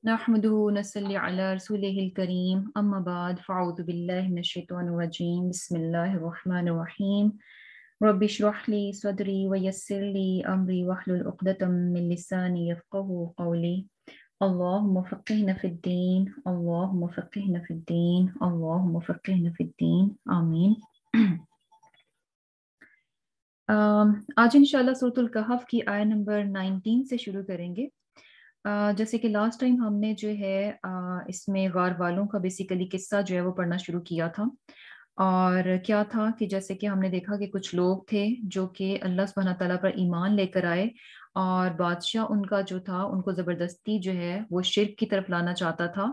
نحمده ونصلي على رسوله الكريم اما بعد فاعوذ بالله من الشيطان الرجيم بسم الله الرحمن الرحيم رب اشرح لي صدري ويسر لي امري واحلل عقدة من لساني يفقهوا قولي اللهم فقهنا في الدين اللهم فقهنا في الدين اللهم فقهنا في الدين آمین۔ آج انشاءاللہ سورۃ الکہف کی آیت نمبر 19 سے شروع کریں گے۔ جیسے کہ لاسٹ ٹائم ہم نے جو ہے اس میں غار والوں کا بیسیکلی قصہ جو ہے وہ پڑھنا شروع کیا تھا، اور کیا تھا کہ جیسے کہ ہم نے دیکھا کہ کچھ لوگ تھے جو کہ اللہ سبحانہ تعالیٰ پر ایمان لے کر آئے، اور بادشاہ ان کا جو تھا ان کو زبردستی جو ہے وہ شرک کی طرف لانا چاہتا تھا،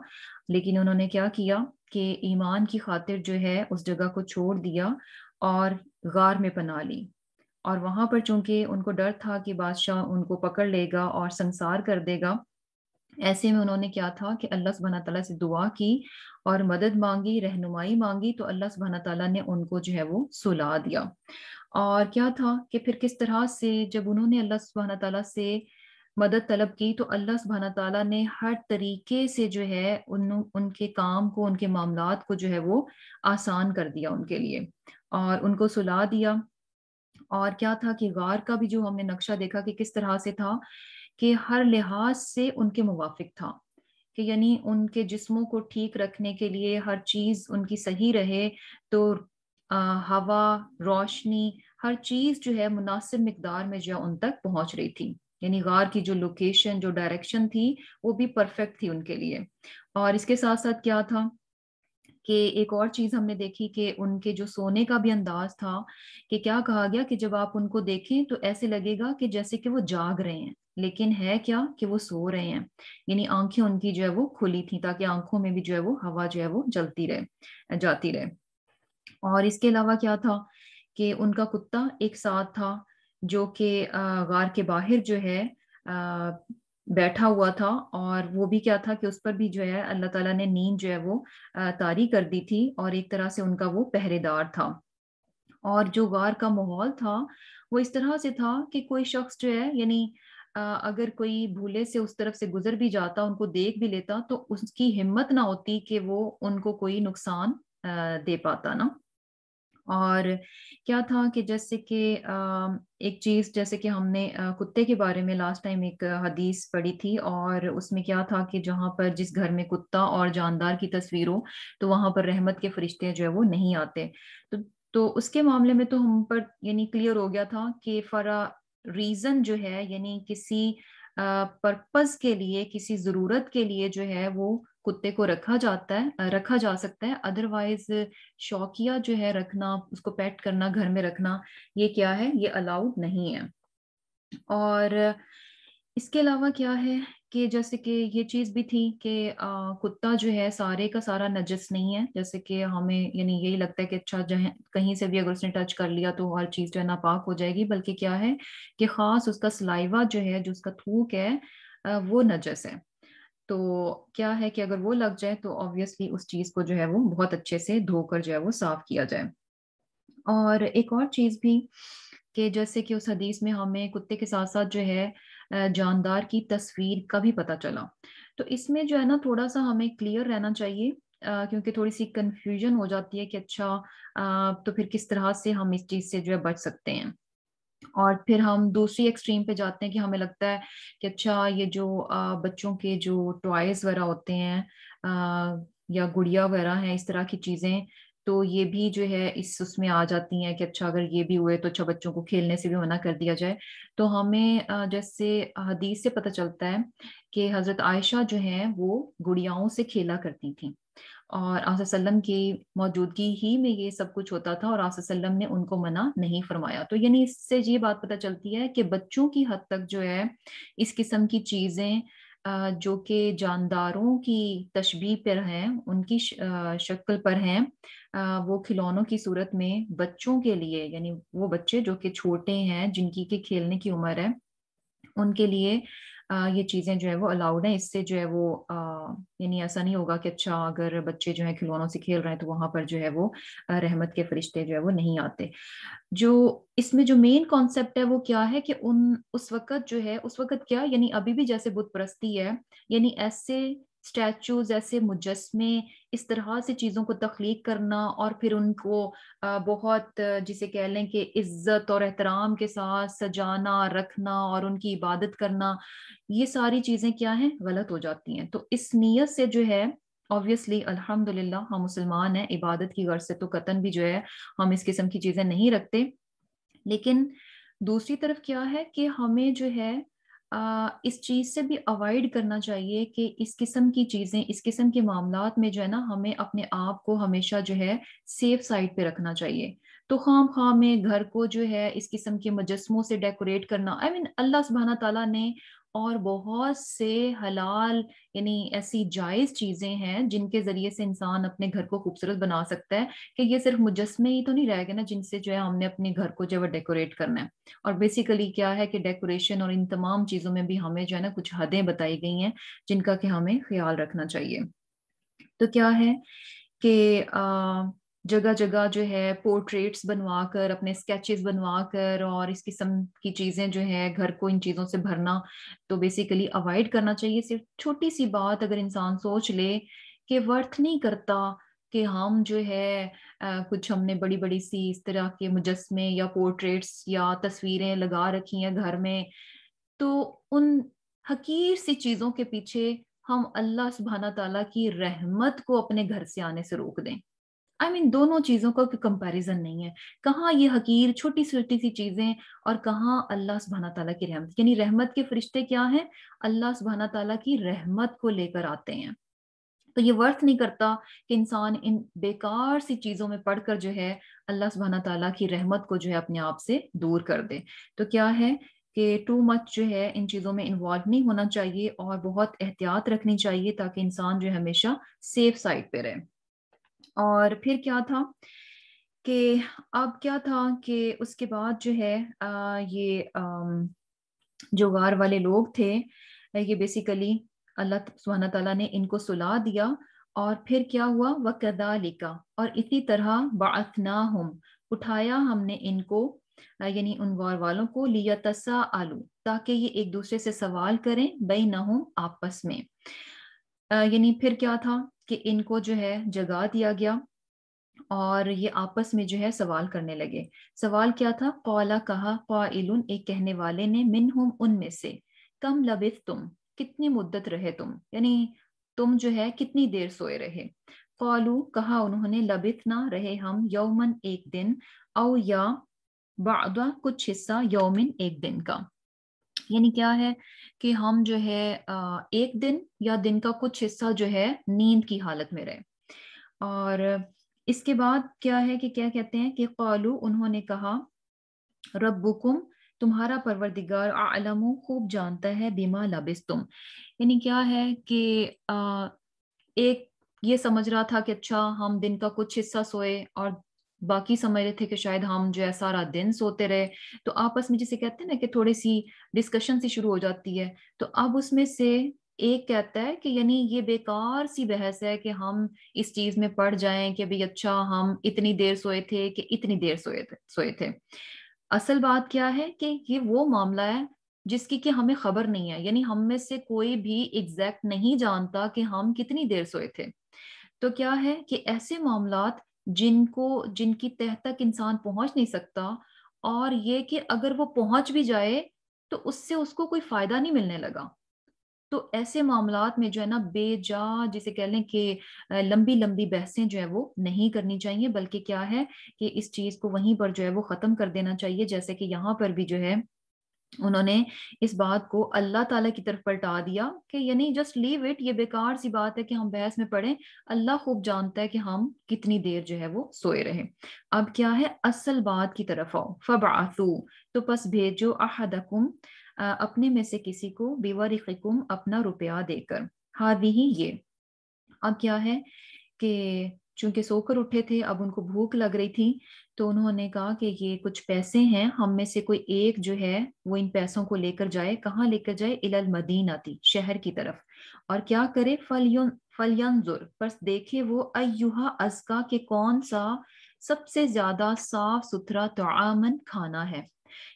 لیکن انہوں نے کیا کیا کہ ایمان کی خاطر جو ہے اس جگہ کو چھوڑ دیا اور غار میں پناہ لی، اور وہاں پر چونکہ ان کو ڈر تھا کہ بادشاہ ان کو پکڑ لے گا اور سنسار کر دے گا، ایسے میں انہوں نے کیا تھا کہ اللہ سبحانہ تعالیٰ سے دعا کی اور مدد مانگی، رہنمائی مانگی، تو اللہ سبحانہ تعالیٰ نے ان کو جو ہے وہ سلا دیا۔ اور کیا تھا کہ پھر کس طرح سے جب انہوں نے اللہ سبحانہ تعالیٰ سے مدد طلب کی تو اللہ سبحانہ تعالیٰ نے ہر طریقے سے جو ہے ان کے کام کو، ان کے معاملات کو جو ہے وہ آسان کر دیا ان کے لیے، اور ان کو سلا دیا۔ اور کیا تھا کہ غار کا بھی جو ہم نے نقشہ دیکھا کہ کس طرح سے تھا کہ ہر لحاظ سے ان کے موافق تھا، کہ یعنی ان کے جسموں کو ٹھیک رکھنے کے لیے ہر چیز ان کی صحیح رہے، تو ہوا، روشنی، ہر چیز جو ہے مناسب مقدار میں جو ان تک پہنچ رہی تھی، یعنی غار کی جو لوکیشن، جو ڈائریکشن تھی وہ بھی پرفیکٹ تھی ان کے لیے۔ اور اس کے ساتھ ساتھ کیا تھا کہ ایک اور چیز ہم نے دیکھی کہ ان کے جو سونے کا بھی انداز تھا، کہ کیا کہا گیا کہ جب آپ ان کو دیکھیں تو ایسے لگے گا کہ جیسے کہ وہ جاگ رہے ہیں، لیکن ہے کیا کہ وہ سو رہے ہیں، یعنی آنکھیں ان کی جو ہے وہ کھلی تھی تاکہ آنکھوں میں بھی جو ہے وہ ہوا جو ہے وہ جلتی رہے، جاتی رہے۔ اور اس کے علاوہ کیا تھا کہ ان کا کتا ایک ساتھ تھا جو کہ غار کے باہر جو ہے بیٹھا ہوا تھا، اور وہ بھی کیا تھا کہ اس پر بھی جو ہے اللہ تعالیٰ نے نیند جو ہے وہ طاری کر دی تھی، اور ایک طرح سے ان کا وہ پہرے دار تھا۔ اور جو غار کا ماحول تھا وہ اس طرح سے تھا کہ کوئی شخص جو ہے یعنی اگر کوئی بھولے سے اس طرف سے گزر بھی جاتا، ان کو دیکھ بھی لیتا، تو اس کی ہمت نہ ہوتی کہ وہ ان کو کوئی نقصان دے پاتا نا۔ اور کیا تھا کہ جیسے کہ ایک چیز جیسے کہ ہم نے کتے کے بارے میں لاسٹ ٹائم ایک حدیث پڑھی تھی، اور اس میں کیا تھا کہ جہاں پر جس گھر میں کتا اور جاندار کی تصویر ہو تو وہاں پر رحمت کے فرشتے جو ہے وہ نہیں آتے، تو اس کے معاملے میں تو ہم پر یعنی کلیئر ہو گیا تھا کہ فرا ریزن جو ہے یعنی کسی پرپز کے لیے، کسی ضرورت کے لیے جو ہے وہ کتے کو رکھا جا سکتا ہے، ادروائز شوقیہ جو ہے رکھنا، اس کو پیٹ کرنا، گھر میں رکھنا، یہ کیا ہے، یہ الاؤڈ نہیں ہے۔ اور اس کے علاوہ کیا ہے کہ جیسے کہ یہ چیز بھی تھی کہ کتا جو ہے سارے کا سارا نجس نہیں ہے، جیسے کہ ہمیں یعنی یہی لگتا ہے کہ اچھا کہیں سے بھی اگر اس نے ٹچ کر لیا تو ہر چیز جو ہے ناپاک ہو جائے گی، بلکہ کیا ہے کہ خاص اس کا سلائیوا جو ہے، جو اس کا تھوک ہے، وہ نجس ہے۔ تو کیا ہے کہ اگر وہ لگ جائے تو آبویسلی اس چیز کو جو ہے وہ بہت اچھے سے دھو کر جو ہے وہ صاف کیا جائے۔ اور ایک اور چیز بھی کہ جیسے کہ اس حدیث میں ہمیں کتے کے ساتھ ساتھ جو ہے جاندار کی تصویر کا بھی پتہ چلا، تو اس میں جو ہے نا تھوڑا سا ہمیں کلیئر رہنا چاہیے، کیونکہ تھوڑی سی کنفیوژن ہو جاتی ہے کہ اچھا تو پھر کس طرح سے ہم اس چیز سے جو ہے بچ سکتے ہیں۔ اور پھر ہم دوسری ایکسٹریم پہ جاتے ہیں کہ ہمیں لگتا ہے کہ اچھا یہ جو بچوں کے جو ٹوائز وغیرہ ہوتے ہیں یا گڑیا وغیرہ ہیں، اس طرح کی چیزیں، تو یہ بھی جو ہے اس میں آ جاتی ہیں کہ اچھا اگر یہ بھی ہوئے تو اچھا بچوں کو کھیلنے سے بھی منع کر دیا جائے۔ تو ہمیں جیسے حدیث سے پتہ چلتا ہے کہ حضرت عائشہ جو ہیں وہ گڑیاؤں سے کھیلا کرتی تھیں، اور آصف وسلم کی موجودگی ہی میں یہ سب کچھ ہوتا تھا، اور آصف وسلم نے ان کو منع نہیں فرمایا۔ تو یعنی اس سے یہ بات پتہ چلتی ہے کہ بچوں کی حد تک جو ہے اس قسم کی چیزیں جو کہ جانداروں کی تشبیہ پر ہیں، ان کی شکل پر ہیں، وہ کھلونوں کی صورت میں بچوں کے لیے، یعنی وہ بچے جو کہ چھوٹے ہیں، جن کی کہ کھیلنے کی عمر ہے، ان کے لیے یہ چیزیں جو ہے وہ الاؤڈ ہیں. اس سے جو ہے وہ یعنی ایسا نہیں ہوگا کہ اچھا اگر بچے جو ہیں کھلونوں سے کھیل رہے ہیں تو وہاں پر جو ہے وہ رحمت کے فرشتے جو ہے وہ نہیں آتے. جو اس میں جو مین کانسیپٹ ہے وہ کیا ہے کہ اس وقت جو ہے، اس وقت کیا یعنی ابھی بھی جیسے بت پرستی ہے، یعنی ایسے اسٹیچوز، ایسے مجسمے، اس طرح سے چیزوں کو تخلیق کرنا اور پھر ان کو بہت جسے کہہ لیں کہ عزت اور احترام کے ساتھ سجانا، رکھنا اور ان کی عبادت کرنا، یہ ساری چیزیں کیا ہیں، غلط ہو جاتی ہیں. تو اس نیت سے جو ہے obviously الحمدللہ ہم مسلمان ہیں، عبادت کی غرض سے تو قطعاً بھی جو ہے ہم اس قسم کی چیزیں نہیں رکھتے. لیکن دوسری طرف کیا ہے کہ ہمیں جو ہے اس چیز سے بھی اوائڈ کرنا چاہیے کہ اس قسم کی چیزیں، اس قسم کے معاملات میں جو ہے نا ہمیں اپنے آپ کو ہمیشہ جو ہے سیف سائڈ پہ رکھنا چاہیے. تو خام خواہ میں گھر کو جو ہے اس قسم کے مجسموں سے ڈیکوریٹ کرنا، اللہ سبحانہ تعالیٰ نے اور بہت سے حلال یعنی ایسی جائز چیزیں ہیں جن کے ذریعے سے انسان اپنے گھر کو خوبصورت بنا سکتا ہے، کہ یہ صرف مجسمے ہی تو نہیں رہ گئے نا جن سے جو ہے ہم نے اپنے گھر کو جو ہے ڈیکوریٹ کرنا ہے. اور بیسیکلی کیا ہے کہ ڈیکوریشن اور ان تمام چیزوں میں بھی ہمیں جو ہے نا کچھ حدیں بتائی گئی ہیں جن کا کہ ہمیں خیال رکھنا چاہیے. تو کیا ہے کہ جگہ جگہ جو ہے پورٹریٹس بنوا کر، اپنے اسکیچز بنوا کر اور اس قسم کی چیزیں جو ہے گھر کو ان چیزوں سے بھرنا تو بیسیکلی اوائڈ کرنا چاہیے. صرف چھوٹی سی بات اگر انسان سوچ لے کہ ورتھ نہیں کرتا کہ ہم جو ہے کچھ ہم نے بڑی بڑی سی اس طرح کے مجسمے یا پورٹریٹس یا تصویریں لگا رکھی ہیں گھر میں، تو ان حقیر سی چیزوں کے پیچھے ہم اللہ سبحانہ تعالیٰ کی رحمت کو اپنے گھر سے آنے سے روک دیں. دونوں چیزوں کا کوئی کمپیریزن نہیں ہے. کہاں یہ حقیر چھوٹی چھوٹی سی چیزیں اور کہاں اللہ سبحانہ تعالیٰ کی رحمت. یعنی رحمت کے فرشتے کیا ہیں؟ اللہ سبحانہ تعالیٰ کی رحمت کو لے کر آتے ہیں. تو یہ ورث نہیں کرتا کہ انسان ان بیکار سی چیزوں میں پڑھ کر جو ہے اللہ سبحانہ تعالیٰ کی رحمت کو جو ہے اپنے آپ سے دور کر دے. تو کیا ہے کہ ٹو مچ جو ہے ان چیزوں میں انوالو نہیں ہونا چاہیے اور بہت احتیاط رکھنی چاہیے تاکہ انسان جو ہے ہمیشہ سیف سائڈ پہ رہے. اور پھر کیا تھا کہ اب کیا تھا کہ اس کے بعد جو ہے یہ جو غار والے لوگ تھے یہ بیسیکلی اللہ سبحانہ تعالیٰ نے ان کو سلا دیا. اور پھر کیا ہوا؟ وَكَذَلِكَ، اور اسی طرح بَعَثْنَاهُمْ، اٹھایا ہم نے ان کو یعنی ان غار والوں کو، لِيَتَسَاءَلُوا، تاکہ یہ ایک دوسرے سے سوال کریں، بَيْنَهُمْ، آپس میں. یعنی پھر کیا تھا کہ ان کو جو ہے جگا دیا گیا اور یہ آپس میں جو ہے سوال کرنے لگے. سوال کیا تھا؟ قَالَ، کہا، قَائِلٌ، ایک کہنے والے نے، مِنْهُمْ، ان میں سے، کم لبثتم، کتنی مدت رہے تم، یعنی تم جو ہے کتنی دیر سوئے رہے. قالو، کہا انہوں نے، لبثنا، رہے ہم، یومن، ایک دن، او یا بعض، کچھ حصہ، یومن، ایک دن کا. یعنی کیا ہے کہ ہم جو ہے ایک دن یا دن کا کچھ حصہ جو ہے نیند کی حالت میں رہے. اور اس کے بعد کیا ہے کہ کیا کہتے ہیں کہ قالو، انہوں نے کہا، ربکم، تمہارا پروردگار، اعلم، خوب جانتا ہے، بما لبثتم. یعنی کیا ہے کہ ایک یہ سمجھ رہا تھا کہ اچھا ہم دن کا کچھ حصہ سوئے اور باقی سمجھ رہے تھے کہ شاید ہم جو ہے سارا دن سوتے رہے. تو آپس میں جسے کہتے ہیں نا کہ تھوڑی سی ڈسکشن سی شروع ہو جاتی ہے. تو اب اس میں سے ایک کہتا ہے کہ یعنی یہ بیکار سی بحث ہے کہ ہم اس چیز میں پڑ جائیں کہ بھئی اچھا ہم اتنی دیر سوئے تھے کہ اتنی دیر سوئے تھے. اصل بات کیا ہے کہ یہ وہ معاملہ ہے جس کی کہ ہمیں خبر نہیں ہے. یعنی ہم میں سے کوئی بھی ایگزیکٹ نہیں جانتا کہ ہم کتنی دیر سوئے تھے. تو کیا ہے کہ ایسے معاملات جن کی تہ تک انسان پہنچ نہیں سکتا، اور یہ کہ اگر وہ پہنچ بھی جائے تو اس سے اس کو کوئی فائدہ نہیں ملنے لگا. تو ایسے معاملات میں جو ہے نا بے جا جسے کہہ لیں کہ لمبی لمبی بحثیں جو ہے وہ نہیں کرنی چاہیے، بلکہ کیا ہے کہ اس چیز کو وہیں پر جو ہے وہ ختم کر دینا چاہیے. جیسے کہ یہاں پر بھی جو ہے انہوں نے اس بات کو اللہ تعالیٰ کی طرف پلٹا دیا کہ یعنی جسٹ لیو اٹ، یہ بیکار سی بات ہے کہ ہم بحث میں پڑھیں، اللہ خوب جانتا ہے کہ ہم کتنی دیر جو ہے وہ سوئے رہے. اب کیا ہے، اصل بات کی طرف آؤ. فبعثوا، تو پس بھیجو، احدکم، اپنے میں سے کسی کو، بورقکم، اپنا روپیہ دے کر، ہذہ، یہ. اب کیا ہے کہ چونکہ سو کر اٹھے تھے، اب ان کو بھوک لگ رہی تھی، تو انہوں نے کہا کہ یہ کچھ پیسے ہیں، ہم میں سے کوئی ایک جو ہے وہ ان پیسوں کو لے کر جائے. کہاں لے کر جائے؟ الی المدینہ، شہر کی طرف. اور کیا کرے؟ فلینظر، بس دیکھے وہ، ایہا ازکا، کہ کون سا سب سے زیادہ صاف ستھرا طعامن، کھانا ہے.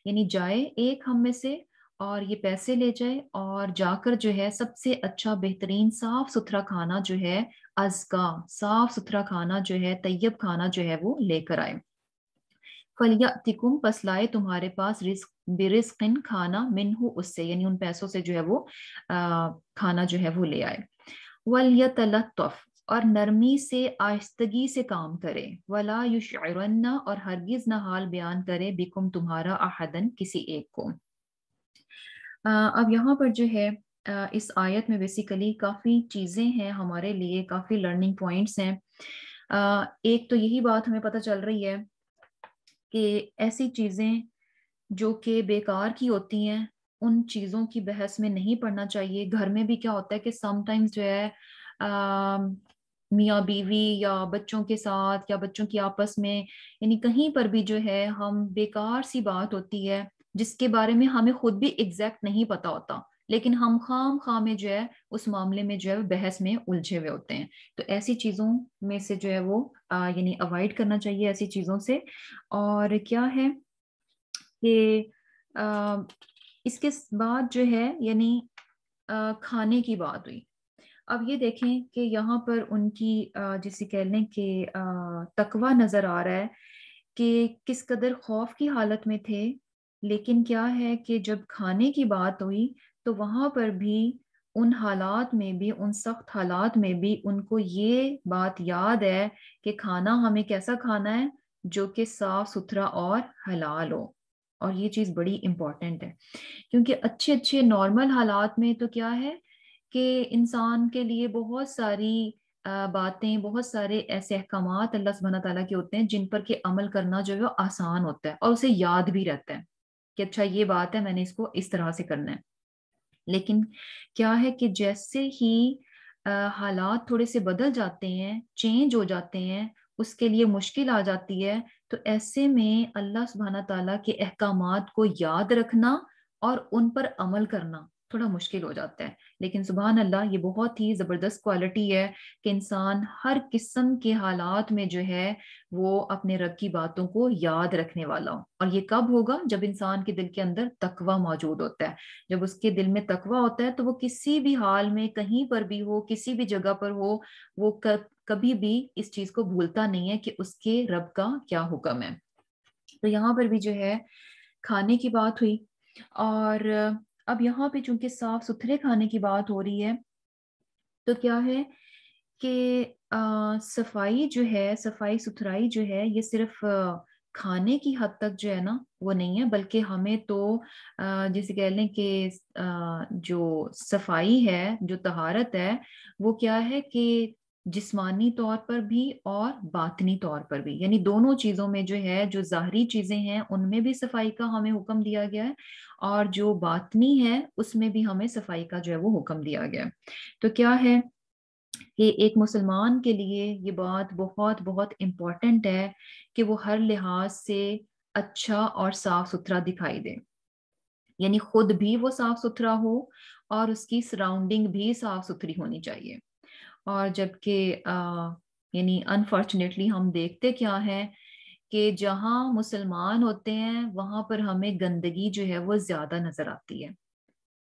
یعنی جائے ایک ہم میں سے اور یہ پیسے لے جائے اور جا کر جو ہے سب سے اچھا بہترین صاف ستھرا کھانا جو ہے، ازکا صاف ستھرا کھانا جو ہے، طیب کھانا جو ہے وہ لے کر آئے. فلیاتکم، پس لائے تمہارے پاس، رزق برزقن، کھانا، منہ، اس سے، یعنی ان پیسوں سے جو ہے وہ کھانا جو ہے وہ لے آئے. ولیتلطف، اور نرمی سے آہستگی سے کام کرے. ولا یشعرن، اور ہرگز نہ حال بیان کرے، بکم، تمہارا، احدن، کسی ایک کو. اب یہاں پر جو ہے اس آیت میں بیسیکلی کافی چیزیں ہیں ہمارے لیے، کافی لرننگ پوائنٹس ہیں. ایک تو یہی بات ہمیں پتہ چل رہی ہے کہ ایسی چیزیں جو کہ بیکار کی ہوتی ہیں ان چیزوں کی بحث میں نہیں پڑنا چاہیے. گھر میں بھی کیا ہوتا ہے کہ سم ٹائمز جو ہے میاں بیوی یا بچوں کے ساتھ یا بچوں کی آپس میں، یعنی کہیں پر بھی جو ہے ہم بیکار سی بات ہوتی ہے جس کے بارے میں ہمیں خود بھی ایگزیکٹ نہیں پتا ہوتا، لیکن ہم خام خواہ میں جو ہے اس معاملے میں جو ہے بحث میں الجھے ہوئے ہوتے ہیں. تو ایسی چیزوں میں سے جو ہے وہ یعنی اوائڈ کرنا چاہیے ایسی چیزوں سے. اور کیا ہے کہ اس کے بعد جو ہے یعنی کھانے کی بات ہوئی. اب یہ دیکھیں کہ یہاں پر ان کی جسے کہہ لیں کہ تقوی نظر آ رہا ہے کہ کس قدر خوف کی حالت میں تھے. لیکن کیا ہے کہ جب کھانے کی بات ہوئی تو وہاں پر بھی ان حالات میں بھی، ان سخت حالات میں بھی ان کو یہ بات یاد ہے کہ کھانا ہمیں کیسا کھانا ہے، جو کہ صاف ستھرا اور حلال ہو. اور یہ چیز بڑی امپورٹنٹ ہے، کیونکہ اچھے اچھے نارمل حالات میں تو کیا ہے کہ انسان کے لیے بہت ساری باتیں، بہت سارے ایسے احکامات اللہ سبحانہ تعالیٰ کے ہوتے ہیں جن پر کہ عمل کرنا جو ہے وہ آسان ہوتا ہے اور اسے یاد بھی رہتا ہے کہ اچھا یہ بات ہے، میں نے اس کو اس طرح سے کرنا ہے. لیکن کیا ہے کہ جیسے ہی حالات تھوڑے سے بدل جاتے ہیں، چینج ہو جاتے ہیں، اس کے لیے مشکل آ جاتی ہے، تو ایسے میں اللہ سبحانہ تعالیٰ کے احکامات کو یاد رکھنا اور ان پر عمل کرنا تھوڑا مشکل ہو جاتا ہے. لیکن سبحان اللہ، یہ بہت ہی زبردست کوالٹی ہے کہ انسان ہر قسم کے حالات میں جو ہے وہ اپنے رب کی باتوں کو یاد رکھنے والا ہو. اور یہ کب ہوگا؟ جب انسان کے دل کے اندر تقوی موجود ہوتا ہے. جب اس کے دل میں تقوی ہوتا ہے تو وہ کسی بھی حال میں، کہیں پر بھی ہو، کسی بھی جگہ پر ہو، وہ کبھی بھی اس چیز کو بھولتا نہیں ہے کہ اس کے رب کا کیا حکم ہے. تو یہاں پر بھی جو ہے کھانے کی بات ہوئی. اور اب یہاں پہ چونکہ صاف ستھرے کھانے کی بات ہو رہی ہے تو کیا ہے کہ صفائی جو ہے، صفائی ستھرائی جو ہے، یہ صرف کھانے کی حد تک جو ہے نا وہ نہیں ہے، بلکہ ہمیں تو جیسے کہہ لیں کہ جو صفائی ہے، جو طہارت ہے، وہ کیا ہے کہ جسمانی طور پر بھی اور باطنی طور پر بھی، یعنی دونوں چیزوں میں جو ہے، جو ظاہری چیزیں ہیں ان میں بھی صفائی کا ہمیں حکم دیا گیا ہے، اور جو باطنی ہے اس میں بھی ہمیں صفائی کا جو ہے وہ حکم دیا گیا ہے. تو کیا ہے کہ ایک مسلمان کے لیے یہ بات بہت بہت امپورٹنٹ ہے کہ وہ ہر لحاظ سے اچھا اور صاف ستھرا دکھائی دے. یعنی خود بھی وہ صاف ستھرا ہو اور اس کی سراؤنڈنگ بھی صاف ستھری ہونی چاہیے. اور جبکہ یعنی انفارچونیٹلی ہم دیکھتے کیا ہے کہ جہاں مسلمان ہوتے ہیں وہاں پر ہمیں گندگی جو ہے وہ زیادہ نظر آتی ہے.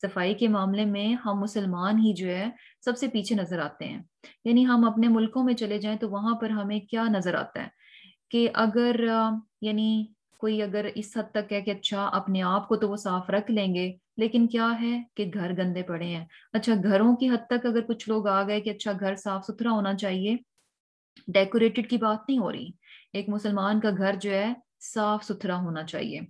صفائی کے معاملے میں ہم مسلمان ہی جو ہے سب سے پیچھے نظر آتے ہیں. یعنی ہم اپنے ملکوں میں چلے جائیں تو وہاں پر ہمیں کیا نظر آتا ہے کہ اگر یعنی کوئی اگر اس حد تک ہے کہ اچھا اپنے آپ کو تو وہ صاف رکھ لیں گے، لیکن کیا ہے کہ گھر گندے پڑے ہیں. اچھا گھروں کی حد تک اگر کچھ لوگ آ گئے کہ اچھا گھر صاف ستھرا ہونا چاہیے، ڈیکوریٹڈ کی بات نہیں ہو رہی، ایک مسلمان کا گھر جو ہے صاف ستھرا ہونا چاہیے.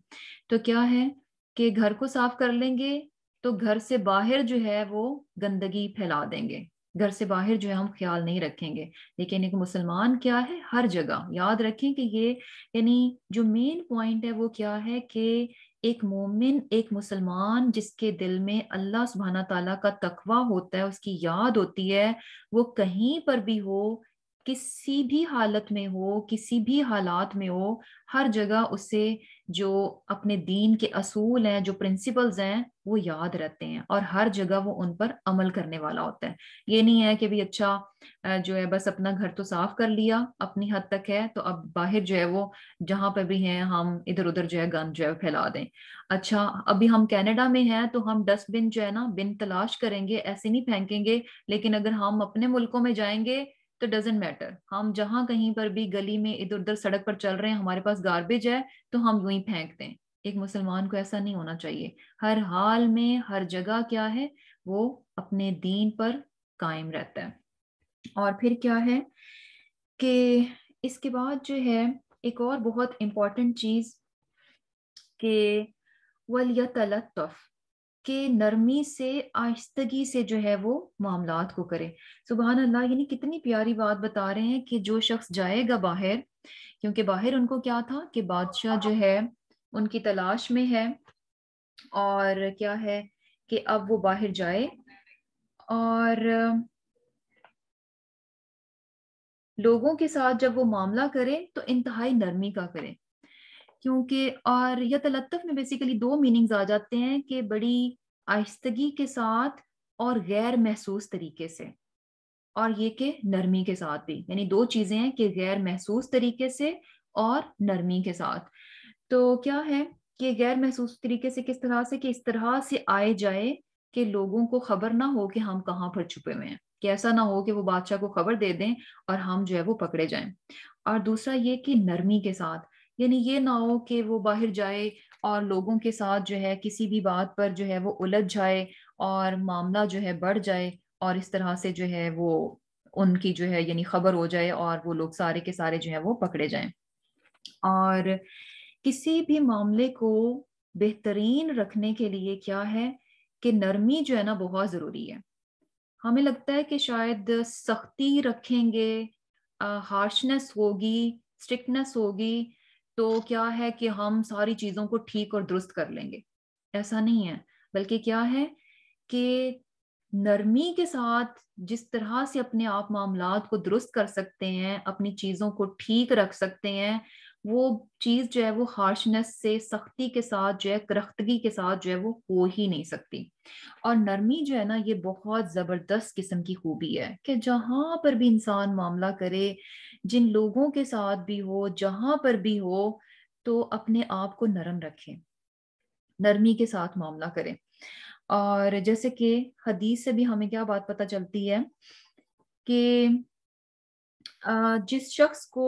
تو کیا ہے کہ گھر کو صاف کر لیں گے تو گھر سے باہر جو ہے وہ گندگی پھیلا دیں گے، گھر سے باہر جو ہے ہم خیال نہیں رکھیں گے. لیکن ایک مسلمان کیا ہے، ہر جگہ یاد رکھیں کہ یہ یعنی جو مین پوائنٹ ہے وہ کیا ہے کہ ایک مومن، ایک مسلمان جس کے دل میں اللہ سبحانہ تعالیٰ کا تقوی ہوتا ہے، اس کی یاد ہوتی ہے، وہ کہیں پر بھی ہو، کسی بھی حالت میں ہو، کسی بھی حالات میں ہو، ہر جگہ اسے جو اپنے دین کے اصول ہیں، جو پرنسپلز ہیں، وہ یاد رہتے ہیں اور ہر جگہ وہ ان پر عمل کرنے والا ہوتا ہے۔ یہ نہیں ہے کہ بھی اچھا جو ہے بس اپنا گھر تو صاف کر لیا، اپنی حد تک ہے، تو اب باہر جو ہے وہ جہاں پہ بھی ہیں ہم ادھر ادھر جو ہے گند جو ہے پھیلا دیں۔ اچھا ابھی ہم کینیڈا میں ہیں تو ہم ڈسٹ بن جو ہے نا بن تلاش کریں گے، ایسے نہیں پھینکیں گے، لیکن اگر ہم اپنے ملکوں میں جائیں گے تو ڈزنٹ میٹر، ہم جہاں کہیں پر بھی گلی میں ادھر ادھر سڑک پر چل رہے ہیں، ہمارے پاس گاربیج ہے تو ہم یوں ہی پھینک دیں۔ ایک مسلمان کو ایسا نہیں ہونا چاہیے، ہر حال میں ہر جگہ کیا ہے، وہ اپنے دین پر قائم رہتا ہے۔ اور پھر کیا ہے کہ اس کے بعد جو ہے ایک اور بہت امپورٹنٹ چیز کہ وَلْيَتَلَطَّفْ، کہ نرمی سے، آہستگی سے جو ہے وہ معاملات کو کرے۔ سبحان اللہ، یعنی کتنی پیاری بات بتا رہے ہیں کہ جو شخص جائے گا باہر، کیونکہ باہر ان کو کیا تھا کہ بادشاہ جو ہے ان کی تلاش میں ہے، اور کیا ہے کہ اب وہ باہر جائے اور لوگوں کے ساتھ جب وہ معاملہ کرے تو انتہائی نرمی کا کرے، کیونکہ اور یا تلطف میں بیسیکلی دو میننگز آ جاتے ہیں کہ بڑی آہستگی کے ساتھ اور غیر محسوس طریقے سے، اور یہ کہ نرمی کے ساتھ بھی، یعنی دو چیزیں ہیں کہ غیر محسوس طریقے سے اور نرمی کے ساتھ۔ تو کیا ہے کہ غیر محسوس طریقے سے کس طرح سے، کہ اس طرح سے آئے جائے کہ لوگوں کو خبر نہ ہو کہ ہم کہاں پر چھپے ہوئے ہیں، کہ ایسا نہ ہو کہ وہ بادشاہ کو خبر دے دیں اور ہم جو ہے وہ پکڑے جائیں۔ اور دوسرا یہ کہ نرمی کے ساتھ، یعنی یہ نہ ہو کہ وہ باہر جائے اور لوگوں کے ساتھ جو ہے کسی بھی بات پر جو ہے وہ الجھ جائے اور معاملہ جو ہے بڑھ جائے، اور اس طرح سے جو ہے وہ ان کی جو ہے یعنی خبر ہو جائے اور وہ لوگ سارے کے سارے جو ہے وہ پکڑے جائیں۔ اور کسی بھی معاملے کو بہترین رکھنے کے لیے کیا ہے کہ نرمی جو ہے نا بہت ضروری ہے۔ ہمیں لگتا ہے کہ شاید سختی رکھیں گے، ہارشنس ہوگی، اسٹرکٹنس ہوگی، تو کیا ہے کہ ہم ساری چیزوں کو ٹھیک اور درست کر لیں گے۔ ایسا نہیں ہے، بلکہ کیا ہے کہ نرمی کے ساتھ جس طرح سے اپنے آپ معاملات کو درست کر سکتے ہیں، اپنی چیزوں کو ٹھیک رکھ سکتے ہیں، وہ چیز جو ہے وہ ہارشنس سے، سختی کے ساتھ جو ہے، کرختگی کے ساتھ جو ہے وہ ہو ہی نہیں سکتی۔ اور نرمی جو ہے نا یہ بہت زبردست قسم کی خوبی ہے کہ جہاں پر بھی انسان معاملہ کرے، جن لوگوں کے ساتھ بھی ہو، جہاں پر بھی ہو، تو اپنے آپ کو نرم رکھے، نرمی کے ساتھ معاملہ کرے۔ اور جیسے کہ حدیث سے بھی ہمیں کیا بات پتہ چلتی ہے کہ جس شخص کو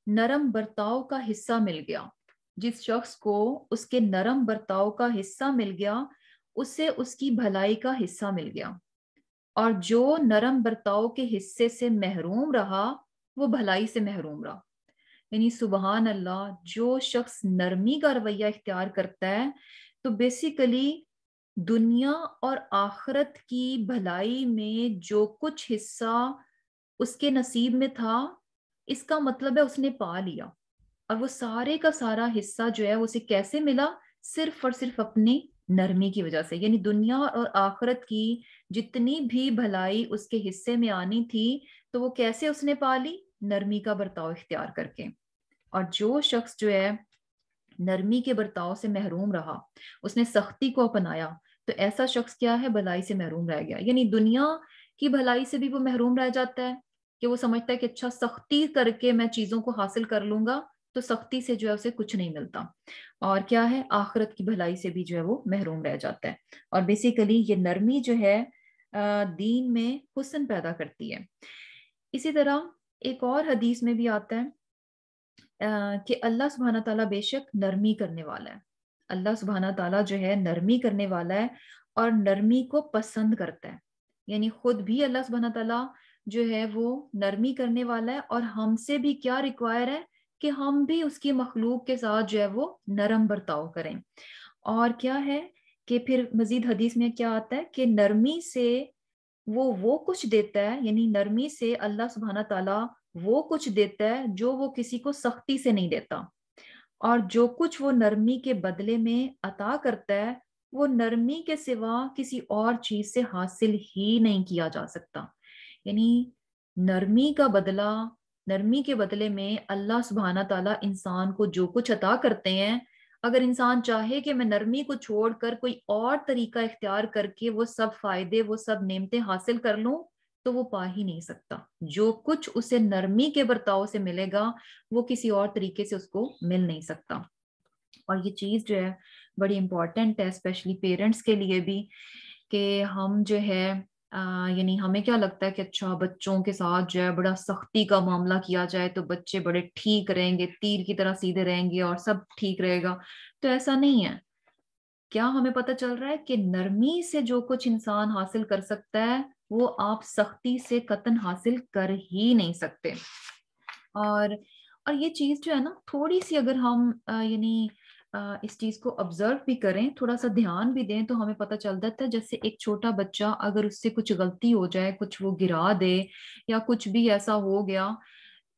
نرم برتاؤ کا حصہ مل گیا، جس شخص کو اس کے نرم برتاؤ کا حصہ مل گیا، اسے اس کی بھلائی کا حصہ مل گیا، اور جو نرم برتاؤ کے حصے سے محروم رہا وہ بھلائی سے محروم رہا۔ یعنی سبحان اللہ، جو شخص نرمی کا رویہ اختیار کرتا ہے تو بیسیکلی دنیا اور آخرت کی بھلائی میں جو کچھ حصہ اس کے نصیب میں تھا، اس کا مطلب ہے اس نے پا لیا، اور وہ سارے کا سارا حصہ جو ہے اسے کیسے ملا؟ صرف اور صرف اپنی نرمی کی وجہ سے۔ یعنی دنیا اور آخرت کی جتنی بھی بھلائی اس کے حصے میں آنی تھی تو وہ کیسے اس نے پا لی؟ نرمی کا برتاؤ اختیار کر کے۔ اور جو شخص جو ہے نرمی کے برتاؤ سے محروم رہا، اس نے سختی کو اپنایا، تو ایسا شخص کیا ہے؟ بھلائی سے محروم رہ گیا۔ یعنی دنیا کی بھلائی سے بھی وہ محروم رہ جاتا ہے کہ وہ سمجھتا ہے کہ اچھا سختی کر کے میں چیزوں کو حاصل کر لوں گا، تو سختی سے جو ہے اسے کچھ نہیں ملتا۔ اور کیا ہے؟ آخرت کی بھلائی سے بھی جو ہے وہ محروم رہ جاتا ہے۔ اور بیسیکلی یہ نرمی جو ہے دین میں حسن پیدا کرتی ہے۔ اسی طرح ایک اور حدیث میں بھی آتا ہے کہ اللہ سبحانہ تعالیٰ بے شک نرمی کرنے والا ہے۔ اللہ سبحانہ تعالیٰ جو ہے نرمی کرنے والا ہے اور نرمی کو پسند کرتا ہے۔ یعنی خود بھی اللہ سبحانہ تعالیٰ جو ہے وہ نرمی کرنے والا ہے، اور ہم سے بھی کیا ریکوائر ہے کہ ہم بھی اس کی مخلوق کے ساتھ جو ہے وہ نرم برتاؤ کریں۔ اور کیا ہے کہ پھر مزید حدیث میں کیا آتا ہے کہ نرمی سے وہ کچھ دیتا ہے، یعنی نرمی سے اللہ سبحانہ تعالیٰ وہ کچھ دیتا ہے جو وہ کسی کو سختی سے نہیں دیتا، اور جو کچھ وہ نرمی کے بدلے میں عطا کرتا ہے وہ نرمی کے سوا کسی اور چیز سے حاصل ہی نہیں کیا جا سکتا۔ یعنی نرمی کے بدلے میں اللہ سبحانہ تعالیٰ انسان کو جو کچھ عطا کرتے ہیں، اگر انسان چاہے کہ میں نرمی کو چھوڑ کر کوئی اور طریقہ اختیار کر کے وہ سب فائدے، وہ سب نعمتیں حاصل کر لوں، تو وہ پا ہی نہیں سکتا۔ جو کچھ اسے نرمی کے برتاؤ سے ملے گا وہ کسی اور طریقے سے اس کو مل نہیں سکتا۔ اور یہ چیز جو ہے بڑی امپورٹنٹ ہے اسپیشلی پیرنٹس کے لیے بھی، کہ ہم جو ہے یعنی ہمیں کیا لگتا ہے کہ اچھا بچوں کے ساتھ جو ہے بڑا سختی کا معاملہ کیا جائے تو بچے بڑے ٹھیک رہیں گے، تیر کی طرح سیدھے رہیں گے اور سب ٹھیک رہے گا۔ تو ایسا نہیں ہے۔ کیا ہمیں پتہ چل رہا ہے کہ نرمی سے جو کچھ انسان حاصل کر سکتا ہے وہ آپ سختی سے قطعاً حاصل کر ہی نہیں سکتے۔ اور یہ چیز جو ہے نا تھوڑی سی اگر ہم یعنی اس چیز کو آبزرو بھی کریں، تھوڑا سا دھیان بھی دیں، تو ہمیں پتہ چل جاتا ہے جیسے ایک چھوٹا بچہ اگر اس سے کچھ غلطی ہو جائے، کچھ وہ گرا دے یا کچھ بھی ایسا ہو گیا،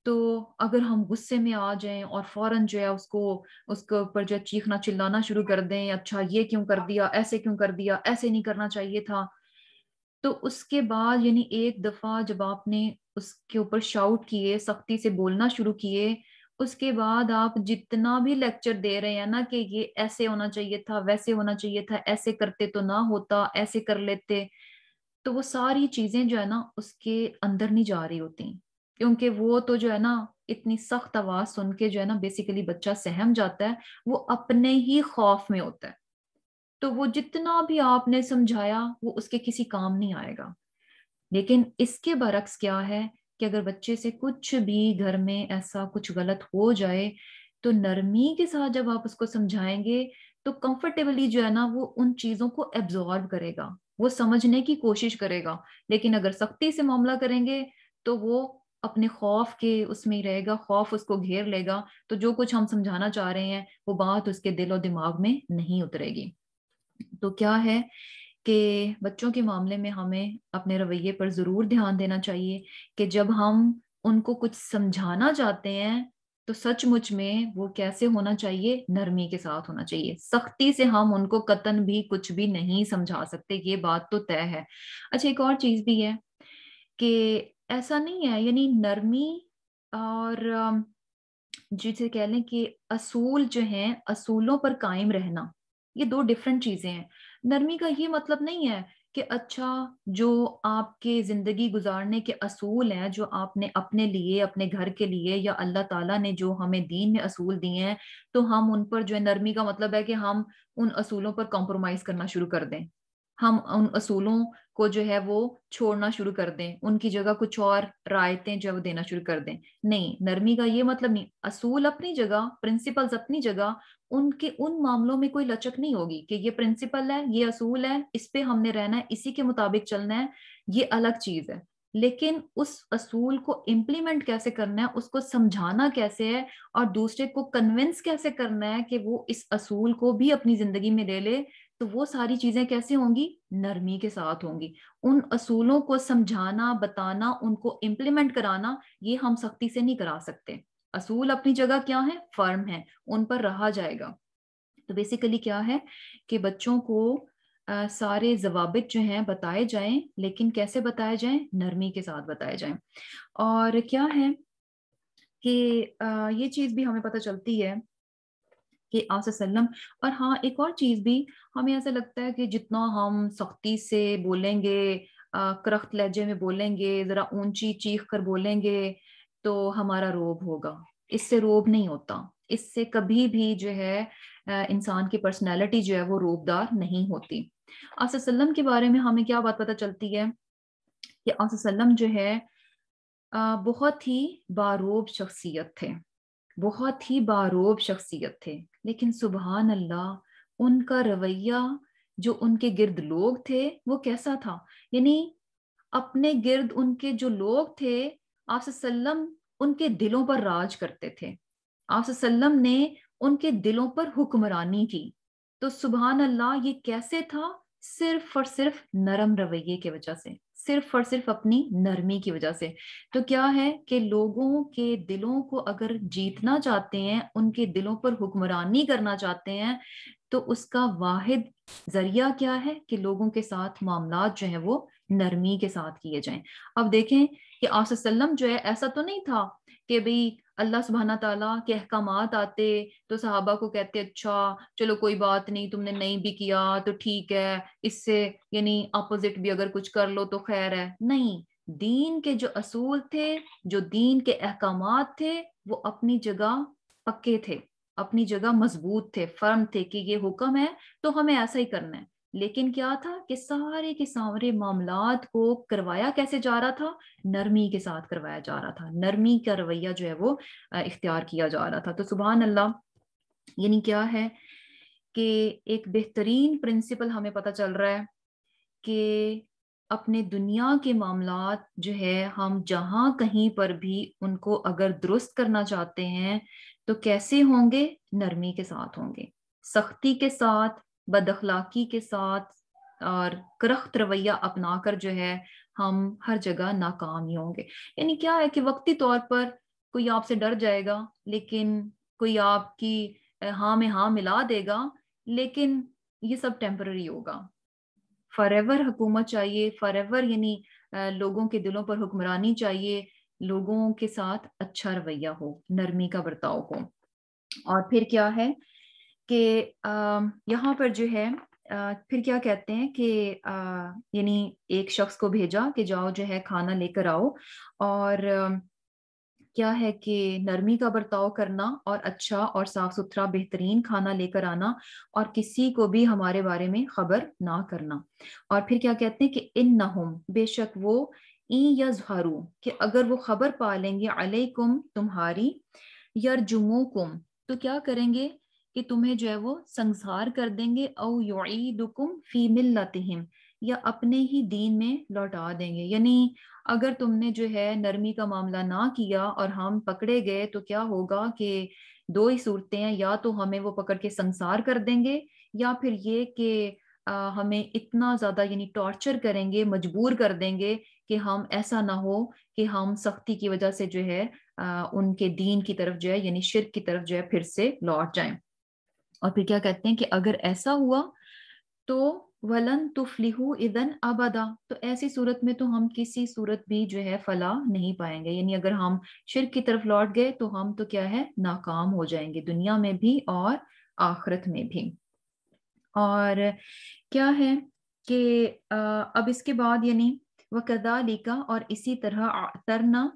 تو اگر ہم غصے میں آ جائیں اور فوراً جو ہے اس کے اوپر جو ہے چیخنا چلانا شروع کر دیں، اچھا یہ کیوں کر دیا، ایسے کیوں کر دیا، ایسے نہیں کرنا چاہیے تھا، تو اس کے بعد یعنی ایک دفعہ جب آپ نے اس کے اوپر شاؤٹ کیے، سختی سے بولنا شروع کیے، اس کے بعد آپ جتنا بھی لیکچر دے رہے ہیں نا کہ یہ ایسے ہونا چاہیے تھا، ویسے ہونا چاہیے تھا، ایسے کرتے تو نہ ہوتا، ایسے کر لیتے، تو وہ ساری چیزیں جو ہے نا اس کے اندر نہیں جا رہی ہوتی، کیونکہ وہ تو جو ہے نا اتنی سخت آواز سن کے جو ہے نا بیسیکلی بچہ سہم جاتا ہے، وہ اپنے ہی خوف میں ہوتا ہے، تو وہ جتنا بھی آپ نے سمجھایا وہ اس کے کسی کام نہیں آئے گا۔ لیکن اس کے برعکس کیا ہے کہ اگر بچے سے کچھ بھی گھر میں ایسا کچھ غلط ہو جائے تو نرمی کے ساتھ جب آپ اس کو سمجھائیں گے تو کمفرٹیبلی جو ہے نا وہ ان چیزوں کو ایبزارب کرے گا، وہ سمجھنے کی کوشش کرے گا۔ لیکن اگر سختی سے معاملہ کریں گے تو وہ اپنے خوف کے اس میں ہی رہے گا، خوف اس کو گھیر لے گا، تو جو کچھ ہم سمجھانا چاہ رہے ہیں وہ بات اس کے دل و دماغ میں نہیں اترے گی۔ تو کیا ہے کہ بچوں کے معاملے میں ہمیں اپنے رویے پر ضرور دھیان دینا چاہیے کہ جب ہم ان کو کچھ سمجھانا چاہتے ہیں تو سچ مچ میں وہ کیسے ہونا چاہیے، نرمی کے ساتھ ہونا چاہیے۔ سختی سے ہم ان کو قطعاً بھی کچھ بھی نہیں سمجھا سکتے، یہ بات تو طے ہے۔ اچھا ایک اور چیز بھی ہے کہ ایسا نہیں ہے، یعنی نرمی اور جسے کہہ لیں کہ اصول جو ہیں، اصولوں پر قائم رہنا، یہ دو ڈیفرنٹ چیزیں ہیں۔ نرمی کا یہ مطلب نہیں ہے کہ اچھا جو آپ کے زندگی گزارنے کے اصول ہیں، جو آپ نے اپنے لیے، اپنے گھر کے لیے، یا اللہ تعالیٰ نے جو ہمیں دین میں اصول دیے ہیں، تو ہم ان پر جو ہے، نرمی کا مطلب ہے کہ ہم ان اصولوں پر کمپرومائز کرنا شروع کر دیں، ہم ان اصولوں کو جو ہے وہ چھوڑنا شروع کر دیں، ان کی جگہ کچھ اور رعایتیں جو ہے وہ دینا شروع کر دیں۔ نہیں، نرمی کا یہ مطلب نہیں۔ اصول اپنی جگہ، پرنسپلز اپنی جگہ، ان معاملوں میں کوئی لچک نہیں ہوگی کہ یہ پرنسپل ہے، یہ اصول ہے، اس پہ ہم نے رہنا ہے، اسی کے مطابق چلنا ہے، یہ الگ چیز ہے۔ لیکن اس اصول کو امپلیمنٹ کیسے کرنا ہے، اس کو سمجھانا کیسے ہے، اور دوسرے کو کنونس کیسے کرنا ہے کہ وہ اس اصول کو بھی اپنی زندگی میں لے لے، تو وہ ساری چیزیں کیسے ہوں گی، نرمی کے ساتھ ہوں گی۔ ان اصولوں کو سمجھانا، بتانا، ان کو امپلیمنٹ کرانا، یہ ہم سختی سے نہیں کرا سکتے۔ اصول اپنی جگہ کیا ہے، فرم ہے، ان پر رہا جائے گا۔ تو بیسیکلی کیا ہے کہ بچوں کو سارے ضوابط جو ہیں بتائے جائیں، لیکن کیسے بتائے جائیں، نرمی کے ساتھ بتائے جائیں۔ اور کیا ہے کہ یہ چیز بھی ہمیں پتہ چلتی ہے کہ آپ صلی اللہ علیہ وسلم، اور ہاں ایک اور چیز بھی، ہمیں ایسا لگتا ہے کہ جتنا ہم سختی سے بولیں گے، کرخت لہجے میں بولیں گے، ذرا اونچی چیخ کر بولیں گے تو ہمارا روب ہوگا۔ اس سے روب نہیں ہوتا، اس سے کبھی بھی جو ہے انسان کی پرسنالٹی جو ہے وہ روبدار نہیں ہوتی۔ آپ صلی اللہ علیہ وسلم کے بارے میں ہمیں کیا بات پتہ چلتی ہے کہ آپ صلی اللہ علیہ وسلم جو ہے بہت ہی باروب شخصیت تھے، بہت ہی باروب شخصیت تھے، لیکن سبحان اللہ ان کا رویہ، جو ان کے گرد لوگ تھے وہ کیسا تھا، یعنی اپنے گرد ان کے جو لوگ تھے، آپ صلی اللہ علیہ وسلم ان کے دلوں پر راج کرتے تھے، آپ صلی اللہ علیہ وسلم نے ان کے دلوں پر حکمرانی کی۔ تو سبحان اللہ یہ کیسے تھا، صرف اور صرف نرم رویے کی وجہ سے، صرف اور صرف اپنی نرمی کی وجہ سے۔ تو کیا ہے کہ لوگوں کے دلوں کو اگر جیتنا چاہتے ہیں، ان کے دلوں پر حکمرانی کرنا چاہتے ہیں، تو اس کا واحد ذریعہ کیا ہے کہ لوگوں کے ساتھ معاملات جو ہیں وہ نرمی کے ساتھ کیے جائیں۔ اب دیکھیں کہ آپ صلی اللہ علیہ وسلم جو ہے ایسا تو نہیں تھا کہ بھئی اللہ سبحانہ تعالیٰ کے احکامات آتے تو صحابہ کو کہتے اچھا چلو کوئی بات نہیں، تم نے نہیں بھی کیا تو ٹھیک ہے، اس سے یعنی اپوزٹ بھی اگر کچھ کر لو تو خیر ہے۔ نہیں، دین کے جو اصول تھے، جو دین کے احکامات تھے، وہ اپنی جگہ پکے تھے، اپنی جگہ مضبوط تھے، فرم تھے کہ یہ حکم ہے تو ہمیں ایسا ہی کرنا ہے۔ لیکن کیا تھا کہ سارے کے سارے معاملات کو کروایا کیسے جا رہا تھا؟ نرمی کے ساتھ کروایا جا رہا تھا، نرمی کا رویہ جو ہے وہ اختیار کیا جا رہا تھا۔ تو سبحان اللہ، یعنی کیا ہے کہ ایک بہترین پرنسپل ہمیں پتہ چل رہا ہے کہ اپنے دنیا کے معاملات جو ہے ہم جہاں کہیں پر بھی ان کو اگر درست کرنا چاہتے ہیں تو کیسے ہوں گے؟ نرمی کے ساتھ ہوں گے، سختی کے ساتھ، بد اخلاقی کے ساتھ اور کرخت رویہ اپنا کر جو ہے ہم ہر جگہ ناکام ہی ہوں گے۔ یعنی کیا ہے کہ وقتی طور پر کوئی آپ سے ڈر جائے گا، لیکن کوئی آپ کی ہاں میں ہاں ملا دے گا، لیکن یہ سب ٹیمپرری ہوگا۔ فار ایور حکومت چاہیے، فار ایور یعنی لوگوں کے دلوں پر حکمرانی چاہیے، لوگوں کے ساتھ اچھا رویہ ہو، نرمی کا برتاؤ ہو۔ اور پھر کیا ہے کہ یہاں پر جو ہے پھر کیا کہتے ہیں کہ یعنی ایک شخص کو بھیجا کہ جاؤ جو ہے کھانا لے کر آؤ، اور کیا ہے کہ نرمی کا برتاؤ کرنا اور اچھا اور صاف ستھرا بہترین کھانا لے کر آنا، اور کسی کو بھی ہمارے بارے میں خبر نہ کرنا۔ اور پھر کیا کہتے ہیں کہ انہم، بے شک وہ، این یظہروا، کہ اگر وہ خبر پا لیں گے، علیکم، تمہاری، یرجموکم، تو کیا کریں گے کہ تمہیں جو ہے وہ سنسار کر دیں گے، او یعیدکم فی ملتہم، یا اپنے ہی دین میں لوٹا دیں گے۔ یعنی اگر تم نے جو ہے نرمی کا معاملہ نہ کیا اور ہم پکڑے گئے تو کیا ہوگا کہ دو ہی صورتیں ہیں، یا تو ہمیں وہ پکڑ کے سنسار کر دیں گے، یا پھر یہ کہ ہمیں اتنا زیادہ یعنی ٹارچر کریں گے، مجبور کر دیں گے کہ ہم ایسا نہ ہو کہ ہم سختی کی وجہ سے جو ہے ان کے دین کی طرف جو ہے یعنی شرک کی طرف جو ہے پھر سے لوٹ جائیں۔ اور پھر کیا کہتے ہیں کہ اگر ایسا ہوا تو ولن تفلحوا اذن ابدا، تو ایسی صورت میں تو ہم کسی صورت بھی جو ہے فلاح نہیں پائیں گے۔ یعنی اگر ہم شرک کی طرف لوٹ گئے تو ہم تو کیا ہے ناکام ہو جائیں گے، دنیا میں بھی اور آخرت میں بھی۔ اور کیا ہے کہ اب اس کے بعد یعنی وَكَذَلِكَ، اور اسی طرح اعترنا،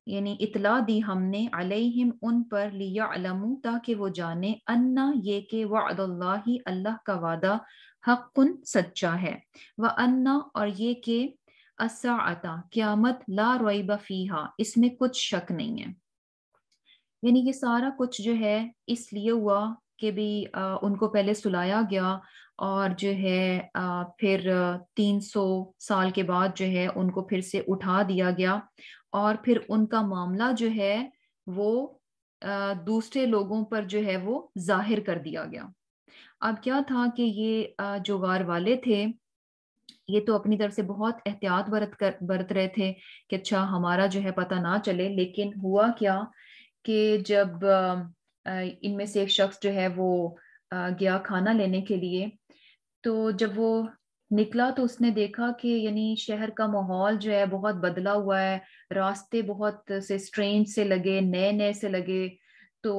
یعنی اطلاع دی ہم نے، علیہم، ان پر، لیعلموا، تاکہ وہ جانے، انا، یہ کہ وعد اللہ، اللہ کا وعدہ، حق، سچا ہے، وَأَنَّ، اور یہ کہ الساعۃ، قیامت، لا ریب فیہا، اس میں کچھ شک نہیں ہے۔ یعنی یہ سارا کچھ جو ہے اس لیے ہوا کہ بھی ان کو پہلے سلایا گیا، اور جو ہے پھر 300 سال کے بعد جو ہے ان کو پھر سے اٹھا دیا گیا، اور پھر ان کا معاملہ جو ہے وہ دوسرے لوگوں پر جو ہے وہ ظاہر کر دیا گیا۔ اب کیا تھا کہ یہ جو غار والے تھے یہ تو اپنی طرف سے بہت احتیاط برت رہے تھے کہ اچھا ہمارا جو ہے پتہ نہ چلے، لیکن ہوا کیا کہ جب ان میں سے ایک شخص جو ہے وہ گیا کھانا لینے کے لیے، تو جب وہ نکلا تو اس نے دیکھا کہ یعنی شہر کا ماحول جو ہے بہت بدلا ہوا ہے، راستے بہت سے سٹرینج سے لگے، نئے نئے سے لگے، تو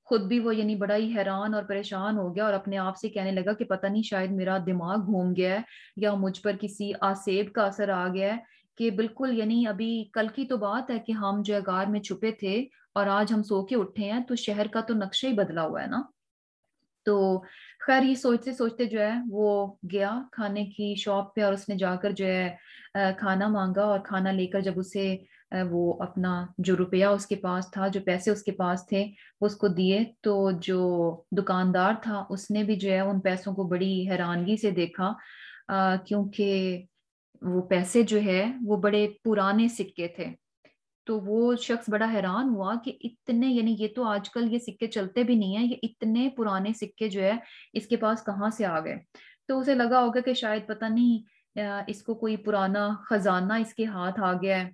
خود بھی وہ یعنی بڑا ہی حیران اور پریشان ہو گیا، اور اپنے آپ سے کہنے لگا کہ پتہ نہیں شاید میرا دماغ گھوم گیا ہے یا مجھ پر کسی آسیب کا اثر آ گیا ہے، کہ بالکل یعنی ابھی کل کی تو بات ہے کہ ہم جو ہے غار میں چھپے تھے اور آج ہم سو کے اٹھے ہیں، تو شہر کا تو نقشہ ہی بدلا ہوا ہے نا۔ تو خیر یہ سوچتے سوچتے جو ہے وہ گیا کھانے کی شاپ پہ، اور اس نے جا کر جو ہے کھانا مانگا، اور کھانا لے کر جب اسے وہ اپنا جو روپیہ اس کے پاس تھا، جو پیسے اس کے پاس تھے وہ اس کو دیے، تو جو دکاندار تھا اس نے بھی جو ہے ان پیسوں کو بڑی حیرانگی سے دیکھا، کیونکہ وہ پیسے جو ہے وہ بڑے پرانے سکے تھے۔ تو وہ شخص بڑا حیران ہوا کہ اتنے، یعنی یہ تو آج کل یہ سکے چلتے بھی نہیں ہیں، یہ اتنے پرانے سکے جو ہے اس کے پاس کہاں سے آ گئے۔ تو اسے لگا ہوگا کہ شاید پتہ نہیں اس کو کوئی پرانا خزانہ اس کے ہاتھ آ گیا ہے۔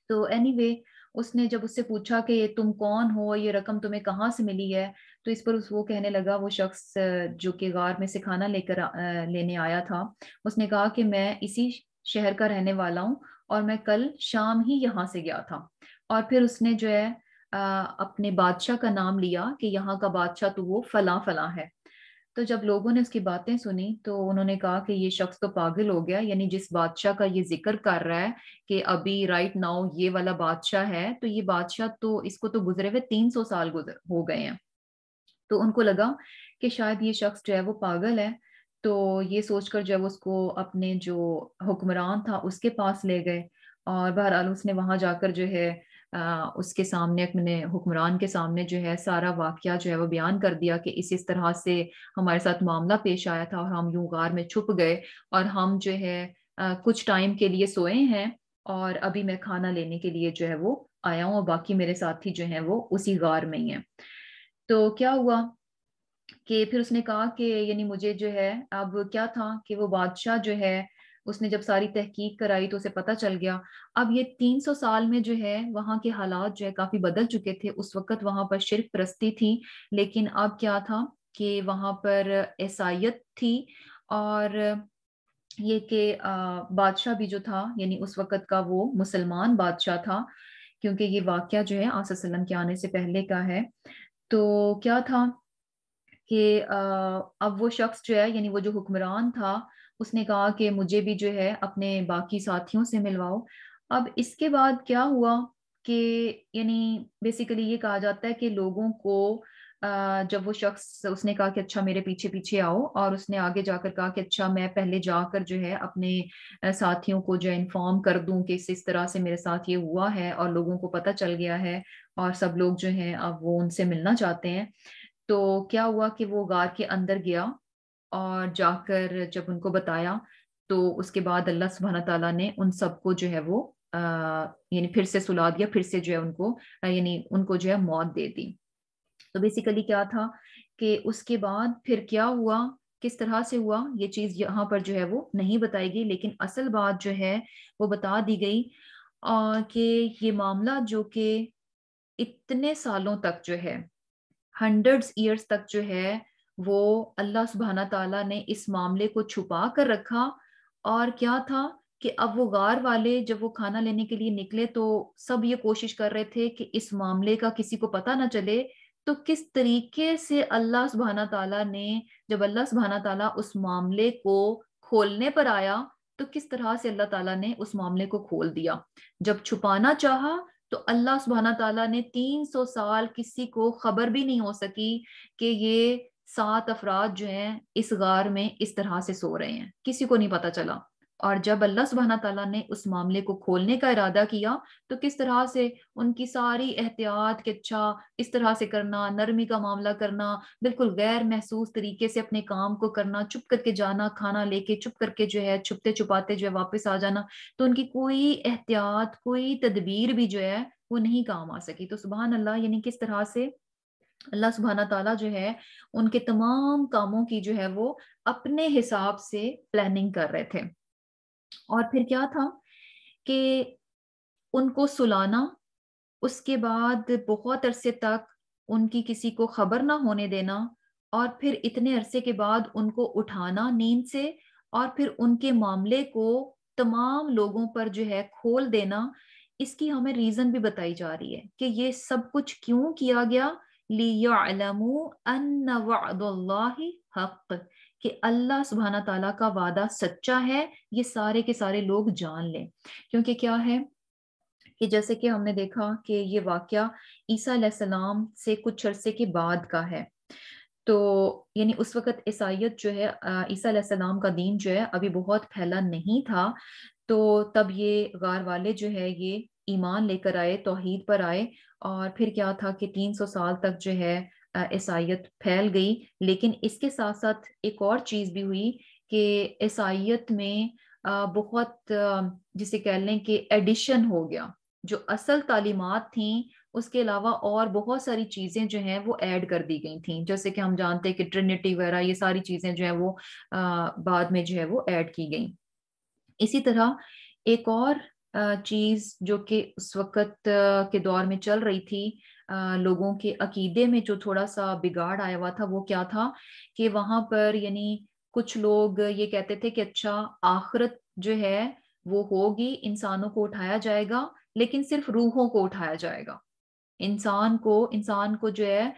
تو اینی وے اس نے جب اس سے پوچھا کہ تم کون ہو، یہ رقم تمہیں کہاں سے ملی ہے، تو اس پر وہ کہنے لگا، وہ شخص جو کہ غار میں سے کھانا لینے آیا تھا، اس نے کہا کہ میں اسی شہر کا رہنے والا ہوں اور میں کل شام ہی یہاں سے گیا تھا. اور پھر اس نے جو ہے اپنے بادشاہ کا نام لیا کہ یہاں کا بادشاہ تو وہ فلاں فلاں ہے. تو جب لوگوں نے اس کی باتیں سنی تو انہوں نے کہا کہ یہ شخص تو پاگل ہو گیا، یعنی جس بادشاہ کا یہ ذکر کر رہا ہے کہ ابھی رائٹ ناؤ یہ والا بادشاہ ہے، تو یہ بادشاہ تو اس کو تو گزرے ہوئے 300 سال ہو گئے ہیں. تو ان کو لگا کہ شاید یہ شخص جو ہے وہ پاگل ہے. تو یہ سوچ کر جب اس کو اپنے جو حکمران تھا اس کے پاس لے گئے، اور بہرحال اس نے وہاں جا کر جو ہے اس کے سامنے، اپنے حکمران کے سامنے جو ہے سارا واقعہ جو ہے وہ بیان کر دیا کہ اس طرح سے ہمارے ساتھ معاملہ پیش آیا تھا اور ہم یوں غار میں چھپ گئے، اور ہم جو ہے کچھ ٹائم کے لیے سوئے ہیں، اور ابھی میں کھانا لینے کے لیے جو ہے وہ آیا ہوں، اور باقی میرے ساتھی جو ہیں وہ اسی غار میں ہی ہیں. تو کیا ہوا کہ پھر اس نے کہا کہ یعنی مجھے جو ہے اب کیا تھا کہ وہ بادشاہ جو ہے اس نے جب ساری تحقیق کرائی تو اسے پتہ چل گیا. اب یہ 300 سال میں جو ہے وہاں کے حالات جو ہے کافی بدل چکے تھے. اس وقت وہاں پر شرک پرستی تھی، لیکن اب کیا تھا کہ وہاں پر عیسائیت تھی، اور یہ کہ بادشاہ بھی جو تھا یعنی اس وقت کا وہ مسلمان بادشاہ تھا، کیونکہ یہ واقعہ جو ہے آقا صلی اللہ علیہ وسلم کے آنے سے پہلے کا ہے. تو کیا تھا کہ اب وہ شخص جو ہے یعنی وہ جو حکمران تھا اس نے کہا کہ مجھے بھی جو ہے اپنے باقی ساتھیوں سے ملواؤ. اب اس کے بعد کیا ہوا کہ یعنی بیسیکلی یہ کہا جاتا ہے کہ لوگوں کو جب وہ شخص اس نے کہا کہ اچھا میرے پیچھے پیچھے آؤ، اور اس نے آگے جا کر کہا کہ اچھا میں پہلے جا کر جو ہے اپنے ساتھیوں کو جو انفارم کر دوں کہ اس طرح سے میرے ساتھ یہ ہوا ہے اور لوگوں کو پتہ چل گیا ہے، اور سب لوگ جو ہیں اب وہ ان سے ملنا چاہتے ہیں. تو کیا ہوا کہ وہ غار کے اندر گیا، اور جا کر جب ان کو بتایا تو اس کے بعد اللہ سبحانہ تعالیٰ نے ان سب کو جو ہے وہ یعنی پھر سے سلا دیا، پھر سے جو ہے ان کو یعنی ان کو جو ہے موت دے دی. تو بیسیکلی کیا تھا کہ اس کے بعد پھر کیا ہوا، کس طرح سے ہوا، یہ چیز یہاں پر جو ہے وہ نہیں بتائی گئی، لیکن اصل بات جو ہے وہ بتا دی گئی کہ یہ معاملہ جو کہ اتنے سالوں تک جو ہے 100 ایئرس تک جو ہے وہ اللہ سبحانہ تعالیٰ نے اس معاملے کو چھپا کر رکھا. اور کیا تھا کہ اب وہ غار والے جب وہ کھانا لینے کے لیے نکلے تو سب یہ کوشش کر رہے تھے کہ اس معاملے کا کسی کو پتہ نہ چلے. تو کس طریقے سے اللہ سبحانہ تعالیٰ نے، جب اللہ سبحانہ تعالیٰ اس معاملے کو کھولنے پر آیا تو کس طرح سے اللہ تعالیٰ نے اس معاملے کو کھول دیا. جب چھپانا چاہا تو اللہ سبحانہ تعالیٰ نے 300 سال کسی کو خبر بھی نہیں ہو سکی کہ یہ 7 افراد جو ہیں اس غار میں اس طرح سے سو رہے ہیں، کسی کو نہیں پتا چلا. اور جب اللہ سبحانہ تعالیٰ نے اس معاملے کو کھولنے کا ارادہ کیا تو کس طرح سے ان کی ساری احتیاط کہ اچھا اس طرح سے کرنا، نرمی کا معاملہ کرنا، بالکل غیر محسوس طریقے سے اپنے کام کو کرنا، چپ کر کے جانا، کھانا لے کے چپ کر کے جو ہے چھپتے چھپاتے جو ہے واپس آ جانا. تو ان کی کوئی احتیاط، کوئی تدبیر بھی جو ہے وہ نہیں کام آ سکی. تو سبحان اللہ، یعنی کس طرح سے اللہ سبحانہ تعالیٰ جو ہے ان کے تمام کاموں کی جو ہے وہ اپنے حساب سے پلاننگ کر رہے تھے. اور پھر کیا تھا کہ ان کو سلانا، اس کے بعد بہت عرصے تک ان کی کسی کو خبر نہ ہونے دینا، اور پھر اتنے عرصے کے بعد ان کو اٹھانا نیند سے، اور پھر ان کے معاملے کو تمام لوگوں پر جو ہے کھول دینا. اس کی ہمیں ریزن بھی بتائی جا رہی ہے کہ یہ سب کچھ کیوں کیا گیا. لِيَعْلَمُوا أَنَّ وَعْدَ اللَّهِ حَقٌّ، کہ اللہ سبحانہ تعالیٰ کا وعدہ سچا ہے، یہ سارے کے سارے لوگ جان لیں. کیونکہ کیا ہے کہ جیسے کہ ہم نے دیکھا کہ یہ واقعہ عیسیٰ علیہ السلام سے کچھ عرصے کے بعد کا ہے. تو یعنی اس وقت عیسائیت جو ہے عیسیٰ علیہ السلام کا دین جو ہے ابھی بہت پھیلا نہیں تھا. تو تب یہ غار والے جو ہے یہ ایمان لے کر آئے، توحید پر آئے، اور پھر کیا تھا کہ 300 سال تک جو ہے عیسائیت پھیل گئی. لیکن اس کے ساتھ ساتھ ایک اور چیز بھی ہوئی کہ عیسائیت میں بہت جسے کہہ لیں کہ ایڈیشن ہو گیا. جو اصل تعلیمات تھیں اس کے علاوہ اور بہت ساری چیزیں جو ہیں وہ ایڈ کر دی گئی تھیں، جیسے کہ ہم جانتے ہیں کہ ٹرینٹی وغیرہ یہ ساری چیزیں جو ہیں وہ بعد میں جو ہے وہ ایڈ کی گئیں. اسی طرح ایک اور چیز جو کہ اس وقت کے دور میں چل رہی تھی، لوگوں کے عقیدے میں جو تھوڑا سا بگاڑ آیا ہوا تھا وہ کیا تھا کہ وہاں پر یعنی کچھ لوگ یہ کہتے تھے کہ اچھا آخرت جو ہے وہ ہوگی، انسانوں کو اٹھایا جائے گا لیکن صرف روحوں کو اٹھایا جائے گا، انسان کو جو ہے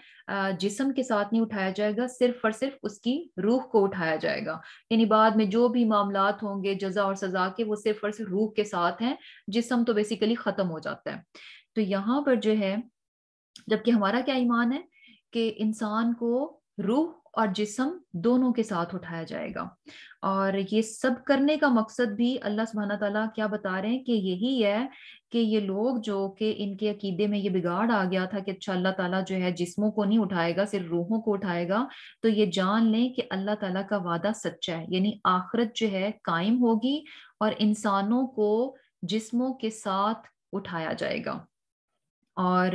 جسم کے ساتھ نہیں اٹھایا جائے گا، صرف اور صرف اس کی روح کو اٹھایا جائے گا، یعنی بعد میں جو بھی معاملات ہوں گے جزا اور سزا کے وہ صرف اور صرف روح کے ساتھ ہیں، جسم تو بیسیکلی ختم ہو جاتا ہے۔ تو یہاں پر جو ہے جبکہ ہمارا کیا ایمان ہے کہ انسان کو روح اور جسم دونوں کے ساتھ اٹھایا جائے گا، اور یہ سب کرنے کا مقصد بھی اللہ سبحانہ تعالیٰ کیا بتا رہے ہیں کہ یہی ہے کہ یہ لوگ جو کہ ان کے عقیدے میں یہ بگاڑ آ گیا تھا کہ اچھا اللہ تعالیٰ جو ہے جسموں کو نہیں اٹھائے گا صرف روحوں کو اٹھائے گا، تو یہ جان لیں کہ اللہ تعالیٰ کا وعدہ سچا ہے، یعنی آخرت جو ہے قائم ہوگی اور انسانوں کو جسموں کے ساتھ اٹھایا جائے گا۔ اور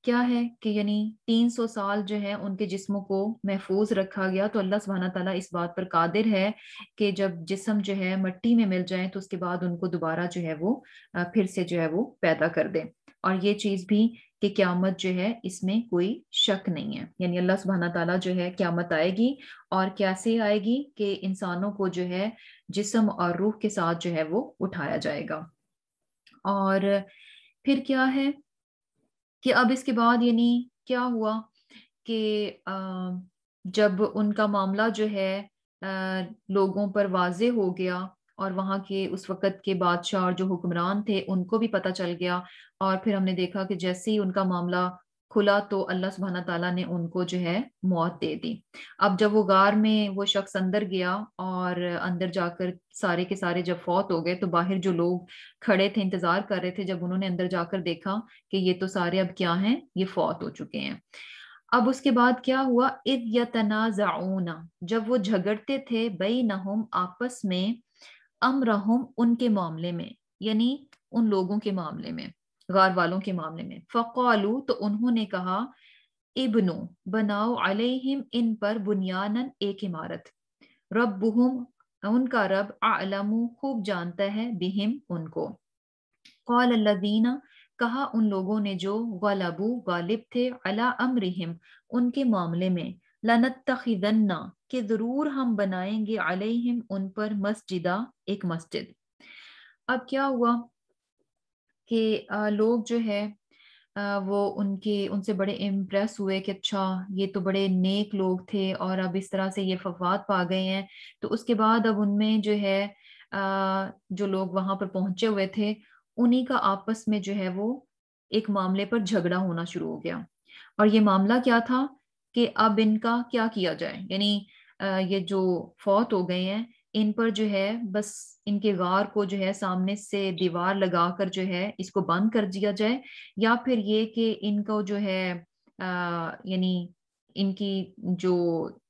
کیا ہے کہ یعنی 300 سال جو ہے ان کے جسموں کو محفوظ رکھا گیا، تو اللہ سبحانہ تعالیٰ اس بات پر قادر ہے کہ جب جسم جو ہے مٹی میں مل جائیں تو اس کے بعد ان کو دوبارہ جو ہے وہ پھر سے جو ہے وہ پیدا کر دے، اور یہ چیز بھی کہ قیامت جو ہے اس میں کوئی شک نہیں ہے، یعنی اللہ سبحانہ تعالیٰ جو ہے قیامت آئے گی، اور کیسے آئے گی کہ انسانوں کو جو ہے جسم اور روح کے ساتھ جو ہے وہ اٹھایا جائے گا۔ اور پھر کیا ہے کہ اب اس کے بعد یعنی کیا ہوا کہ جب ان کا معاملہ جو ہے لوگوں پر واضح ہو گیا، اور وہاں کے اس وقت کے بادشاہ اور جو حکمران تھے ان کو بھی پتہ چل گیا، اور پھر ہم نے دیکھا کہ جیسے ہی ان کا معاملہ کھلا تو اللہ سبحانہ تعالیٰ نے ان کو جو ہے موت دے دی۔ اب جب وہ غار میں وہ شخص اندر گیا اور اندر جا کر سارے کے سارے جب فوت ہو گئے، تو باہر جو لوگ کھڑے تھے انتظار کر رہے تھے، جب انہوں نے اندر جا کر دیکھا کہ یہ تو سارے اب کیا ہیں، یہ فوت ہو چکے ہیں۔ اب اس کے بعد کیا ہوا، اذ یتنازعون، جب وہ جھگڑتے تھے، بینہم آپس میں، امرہم ان کے معاملے میں، یعنی ان لوگوں کے معاملے میں، غار والوں کے معاملے میں، فقالو تو انہوں نے کہا، ابنو بناؤ، علیہم ان پر، بنیانن ایک عمارت، ربہم ان کا رب، اعلم خوب جانتا ہے، بہم ان کو، قال الذین کہا ان لوگوں نے جو غلبو غالب تھے، علی امرہم ان کے معاملے میں، لنتخذن کہ ضرور ہم بنائیں گے، علیہم ان پر، مسجدہ ایک مسجد۔ اب کیا ہوا کہ لوگ جو ہے وہ ان سے بڑے امپریس ہوئے کہ اچھا یہ تو بڑے نیک لوگ تھے اور اب اس طرح سے یہ وفات پا گئے ہیں، تو اس کے بعد اب ان میں جو ہے جو لوگ وہاں پر پہنچے ہوئے تھے انہی کا آپس میں جو ہے وہ ایک معاملے پر جھگڑا ہونا شروع ہو گیا، اور یہ معاملہ کیا تھا کہ اب ان کا کیا کیا جائے، یعنی یہ جو فوت ہو گئے ہیں ان پر جو ہے بس ان کے غار کو جو ہے سامنے سے دیوار لگا کر جو ہے اس کو بند کر دیا جائے، یا پھر یہ کہ ان کو جو ہے یعنی ان کی جو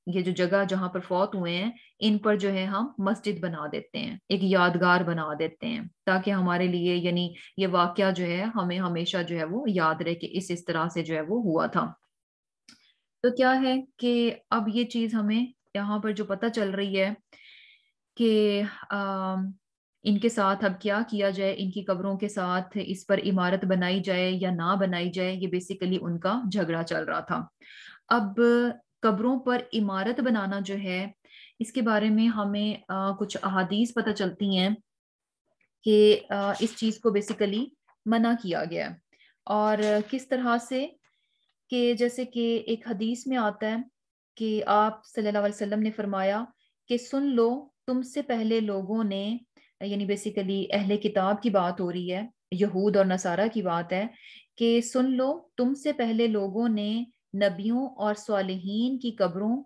یہ جو جگہ جہاں پر فوت ہوئے ہیں ان پر جو ہے ہم مسجد بنا دیتے ہیں، ایک یادگار بنا دیتے ہیں، تاکہ ہمارے لیے یعنی یہ واقعہ جو ہے ہمیں ہمیشہ جو ہے وہ یاد رہے کہ اس طرح سے جو ہے وہ ہوا تھا۔ تو کیا ہے کہ اب یہ چیز ہمیں یہاں پر جو پتہ چل رہی ہے کہ ان کے ساتھ اب کیا کیا جائے، ان کی قبروں کے ساتھ اس پر عمارت بنائی جائے یا نہ بنائی جائے، یہ بیسیکلی ان کا جھگڑا چل رہا تھا۔ اب قبروں پر عمارت بنانا جو ہے اس کے بارے میں ہمیں کچھ احادیث پتہ چلتی ہیں کہ اس چیز کو بیسیکلی منع کیا گیا ہے، اور کس طرح سے کہ جیسے کہ ایک حدیث میں آتا ہے کہ آپ صلی اللہ علیہ وسلم نے فرمایا کہ سن لو، تم سے پہلے لوگوں نے، یعنی بیسیکلی اہل کتاب کی بات ہو رہی ہے، یہود اور نصارہ کی بات ہے، کہ سن لو تم سے پہلے لوگوں نے نبیوں اور صالحین کی قبروں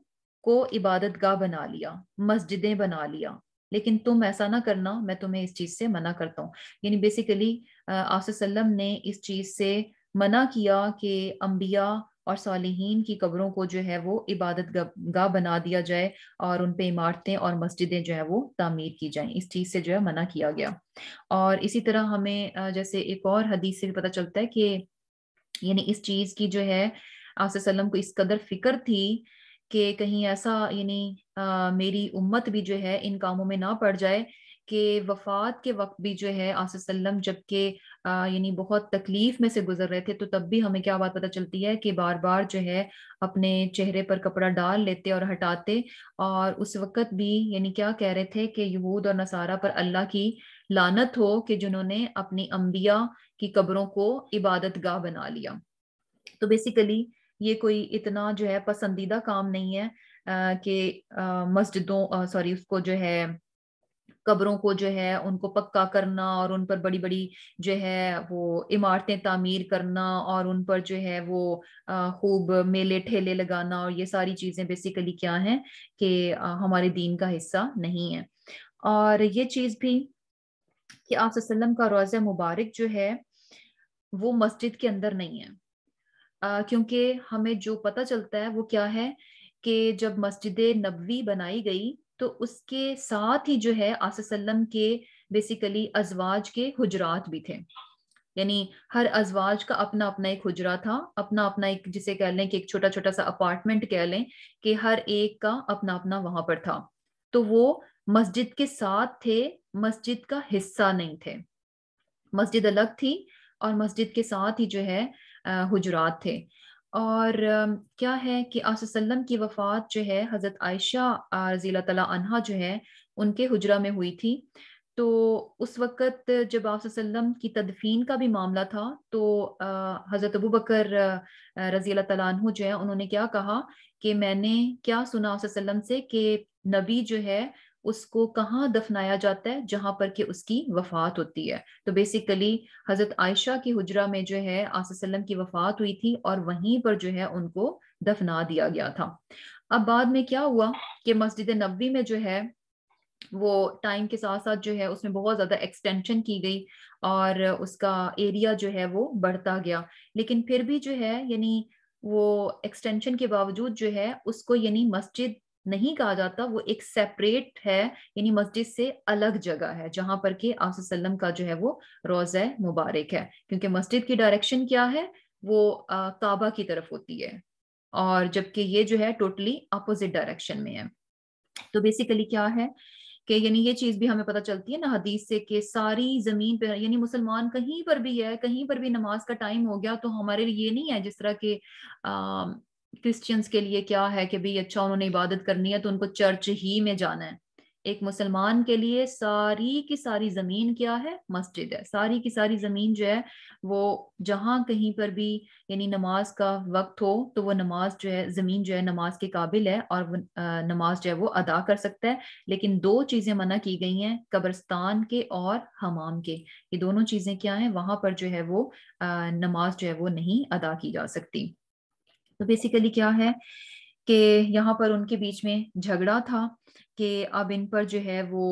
کو عبادت گاہ بنا لیا، مسجدیں بنا لیا، لیکن تم ایسا نہ کرنا، میں تمہیں اس چیز سے منع کرتا ہوں۔ یعنی بیسیکلی آپ صلی اللہ علیہ وسلم نے اس چیز سے منع کیا کہ انبیاء اور صالحین کی قبروں کو جو ہے وہ عبادت گاہ بنا دیا جائے اور ان پہ عمارتیں اور مسجدیں جو ہے وہ تعمیر کی جائیں، اس چیز سے جو ہے منع کیا گیا۔ اور اسی طرح ہمیں جیسے ایک اور حدیث سے بھی پتہ چلتا ہے کہ یعنی اس چیز کی جو ہے آپ صلی اللہ علیہ وسلم کو اس قدر فکر تھی کہ کہیں ایسا یعنی میری امت بھی جو ہے ان کاموں میں نہ پڑ جائے کہ وفات کے وقت بھی جو ہے آصف وسلم جب کہ یعنی بہت تکلیف میں سے گزر رہے تھے، تو تب بھی ہمیں کیا بات پتہ چلتی ہے کہ بار بار جو ہے اپنے چہرے پر کپڑا ڈال لیتے اور ہٹاتے، اور اس وقت بھی یعنی کیا کہہ رہے تھے کہ یہود اور نصارہ پر اللہ کی لعنت ہو کہ جنہوں نے اپنی انبیاء کی قبروں کو عبادت گاہ بنا لیا۔ تو بیسیکلی یہ کوئی اتنا جو ہے پسندیدہ کام نہیں ہے کہ مسجدوں سوری اس کو جو ہے قبروں کو جو ہے ان کو پکا کرنا اور ان پر بڑی بڑی جو ہے وہ عمارتیں تعمیر کرنا اور ان پر جو ہے وہ خوب میلے ٹھیلے لگانا، اور یہ ساری چیزیں بیسیکلی کیا ہیں کہ ہمارے دین کا حصہ نہیں ہے۔ اور یہ چیز بھی کہ آپ صلی اللہ علیہ وسلم کا روضہ مبارک جو ہے وہ مسجد کے اندر نہیں ہے، کیونکہ ہمیں جو پتہ چلتا ہے وہ کیا ہے کہ جب مسجد نبوی بنائی گئی تو اس کے ساتھ ہی جو ہے آصف وسلم کے بیسیکلی ازواج کے حجرات بھی تھے، یعنی ہر ازواج کا اپنا اپنا ایک حجرہ تھا، اپنا اپنا ایک جسے کہہ لیں کہ ایک چھوٹا چھوٹا سا اپارٹمنٹ کہہ لیں کہ ہر ایک کا اپنا اپنا وہاں پر تھا، تو وہ مسجد کے ساتھ تھے، مسجد کا حصہ نہیں تھے، مسجد الگ تھی اور مسجد کے ساتھ ہی جو ہے حجرات تھے۔ اور کیا ہے کہ آصف وسلم کی وفات جو ہے حضرت عائشہ رضی اللہ تعالیٰ عنہا جو ہے ان کے حجرہ میں ہوئی تھی، تو اس وقت جب آپ صلی اللہ علیہ وسلم کی تدفین کا بھی معاملہ تھا تو حضرت ابوبکر رضی اللہ تعالیٰ عنہ جو ہے انہوں نے کیا کہا کہ میں نے کیا سنا آپ صلی اللہ علیہ وسلم سے کہ نبی جو ہے اس کو کہاں دفنایا جاتا ہے جہاں پر کہ اس کی وفات ہوتی ہے، تو بیسیکلی حضرت عائشہ کی حجرہ میں جو ہے آصف صلی اللہ علیہ وسلم کی وفات ہوئی تھی اور وہیں پر جو ہے ان کو دفنا دیا گیا تھا۔ اب بعد میں کیا ہوا کہ مسجد نبوی میں جو ہے وہ ٹائم کے ساتھ ساتھ جو ہے اس میں بہت زیادہ ایکسٹینشن کی گئی اور اس کا ایریا جو ہے وہ بڑھتا گیا، لیکن پھر بھی جو ہے یعنی وہ ایکسٹینشن کے باوجود جو ہے اس کو یعنی مسجد نہیں کہا جاتا، وہ ایک سیپریٹ ہے، یعنی مسجد سے الگ جگہ ہے جہاں پر کہ آپ صلی اللہ علیہ وسلم کا جو ہے وہ روضہ مبارک ہے، کیونکہ مسجد کی ڈائریکشن کیا ہے وہ کعبہ کی طرف ہوتی ہے، اور جبکہ یہ جو ہے ٹوٹلی اپوزٹ ڈائریکشن میں ہے۔ تو بیسیکلی کیا ہے کہ یعنی یہ چیز بھی ہمیں پتہ چلتی ہے نا حدیث سے کہ ساری زمین پہ یعنی مسلمان کہیں پر بھی ہے، کہیں پر بھی نماز کا ٹائم ہو گیا تو ہمارے لیے یہ نہیں ہے جس طرح کہ کرسچنس کے لیے کیا ہے کہ بھی اچھا انہوں نے عبادت کرنی ہے تو ان کو چرچ ہی میں جانا ہے، ایک مسلمان کے لیے ساری کی ساری زمین کیا ہے مسجد ہے، ساری کی ساری زمین جو ہے وہ جہاں کہیں پر بھی یعنی نماز کا وقت ہو تو وہ نماز جو ہے زمین جو ہے نماز کے قابل ہے اور وہ نماز جو ہے وہ ادا کر سکتا ہے، لیکن دو چیزیں منع کی گئی ہیں قبرستان کے اور حمام کے، یہ دونوں چیزیں کیا ہیں وہاں پر جو ہے وہ نماز جو ہے وہ نہیں ادا کی جا سکتی۔ تو بیسیکلی کیا ہے کہ یہاں پر ان کے بیچ میں جھگڑا تھا کہ اب ان پر جو ہے وہ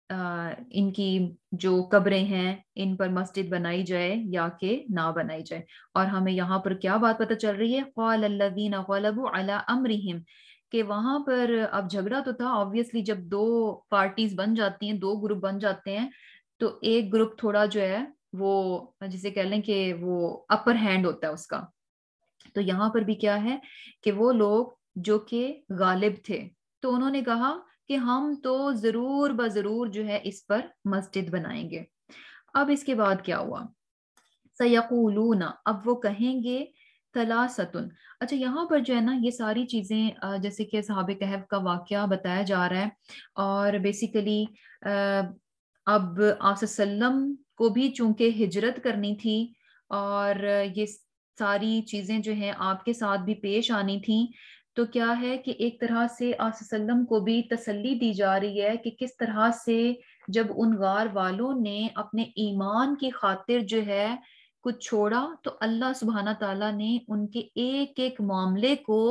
ان کی جو قبریں ہیں ان پر مسجد بنائی جائے یا کہ نہ بنائی جائے، اور ہمیں یہاں پر کیا بات پتہ چل رہی ہے قال الذین غلبوا علی امرہم، کہ وہاں پر اب جھگڑا تو تھا آبویسلی، جب دو پارٹیز بن جاتی ہیں، دو گروپ بن جاتے ہیں تو ایک گروپ تھوڑا جو ہے وہ جسے کہہ لیں کہ وہ اپر ہینڈ ہوتا ہے اس کا، تو یہاں پر بھی کیا ہے کہ وہ لوگ جو کہ غالب تھے تو انہوں نے کہا کہ ہم تو ضرور بضرور جو ہے اس پر مسجد بنائیں گے۔ اب اس کے بعد کیا ہوا، سیقولون، اب وہ کہیں گے ثلاثتن، اچھا یہاں پر جو ہے نا یہ ساری چیزیں جیسے کہ صحابہ کہف کا واقعہ بتایا جا رہا ہے، اور بیسیکلی اب آپ وسلم کو بھی چونکہ ہجرت کرنی تھی اور یہ ساری چیزیں جو ہیں آپ کے ساتھ بھی پیش آنی تھیں، تو کیا ہے کہ ایک طرح سے آپ وسلم کو بھی تسلی دی جا رہی ہے کہ کس طرح سے جب ان غار والوں نے اپنے ایمان کی خاطر جو ہے کچھ چھوڑا تو اللہ سبحانہ تعالیٰ نے ان کے ایک ایک معاملے کو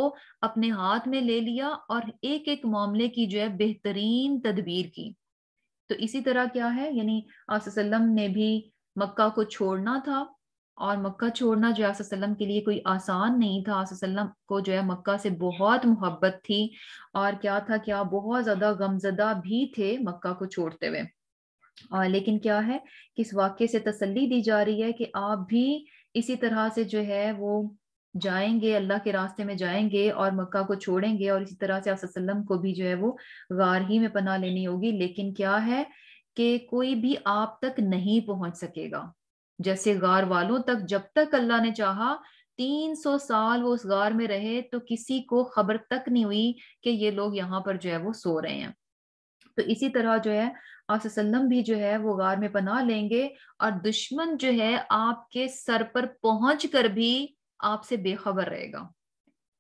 اپنے ہاتھ میں لے لیا اور ایک ایک معاملے کی جو ہے بہترین تدبیر کی۔ تو اسی طرح کیا ہے یعنی آپ صلی اللہ علیہ وسلم نے بھی مکہ کو چھوڑنا تھا، اور مکہ چھوڑنا جو آپ صلی اللہ علیہ وسلم کے لیے کوئی آسان نہیں تھا، آپ صلی اللہ علیہ وسلم کو جو ہے مکہ سے بہت محبت تھی اور کیا تھا کیا بہت زیادہ غمزدہ بھی تھے مکہ کو چھوڑتے ہوئے، اور لیکن کیا ہے کہ اس واقعے سے تسلی دی جا رہی ہے کہ آپ بھی اسی طرح سے جو ہے وہ جائیں گے، اللہ کے راستے میں جائیں گے اور مکہ کو چھوڑیں گے، اور اسی طرح سے آپ صلی اللہ علیہ وسلم کو بھی جو ہے وہ غار ہی میں پناہ لینی ہوگی، لیکن کیا ہے کہ کوئی بھی آپ تک نہیں پہنچ سکے گا. جیسے غار والوں تک جب تک اللہ نے چاہا 300 سال وہ اس غار میں رہے تو کسی کو خبر تک نہیں ہوئی کہ یہ لوگ یہاں پر جو ہے وہ سو رہے ہیں. تو اسی طرح جو ہے آپ صلی اللہ علیہ وسلم بھی جو ہے وہ غار میں پناہ لیں گے اور دشمن جو ہے آپ کے سر پر پہنچ کر بھی آپ سے بے خبر رہے گا.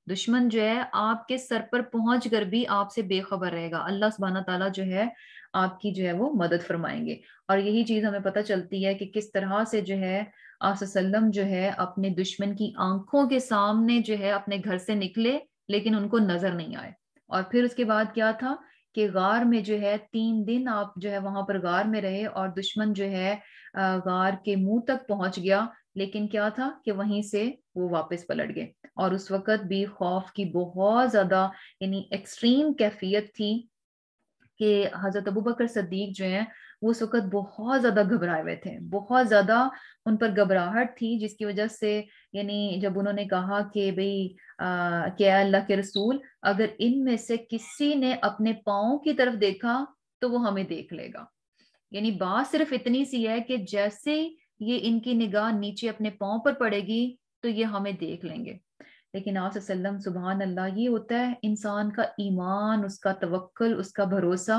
دشمن جو ہے آپ کے سر پر پہنچ کر بھی آپ سے بے خبر رہے گا. اللہ سبحانہ تعالیٰ جو ہے آپ کی جو ہے وہ مدد فرمائیں گے. اور یہی چیز ہمیں پتہ چلتی ہے کہ کس طرح سے جو ہے آپ صلی اللہ علیہ وسلم جو ہے اپنے دشمن کی آنکھوں کے سامنے جو ہے اپنے گھر سے نکلے لیکن ان کو نظر نہیں آئے. اور پھر اس کے بعد کیا تھا کہ غار میں جو ہے 3 دن آپ جو ہے وہاں پر غار میں رہے اور دشمن جو ہے غار کے منہ تک پہنچ گیا لیکن کیا تھا کہ وہیں سے وہ واپس پلٹ گئے. اور اس وقت بھی خوف کی بہت زیادہ یعنی ایکسٹریم کیفیت تھی کہ حضرت ابوبکر صدیق جو ہیں وہ اس وقت بہت زیادہ گھبرائے ہوئے تھے. بہت زیادہ ان پر گھبراہٹ تھی جس کی وجہ سے یعنی جب انہوں نے کہا کہ بھئی کہ اے اللہ کے رسول اگر ان میں سے کسی نے اپنے پاؤں کی طرف دیکھا تو وہ ہمیں دیکھ لے گا. یعنی بات صرف اتنی سی ہے کہ جیسے یہ ان کی نگاہ نیچے اپنے پاؤں پر پڑے گی تو یہ ہمیں دیکھ لیں گے. لیکن آپ صلی اللہ علیہ وسلم سبحان اللہ یہ ہوتا ہے انسان کا ایمان، اس کا توکل، اس کا بھروسہ.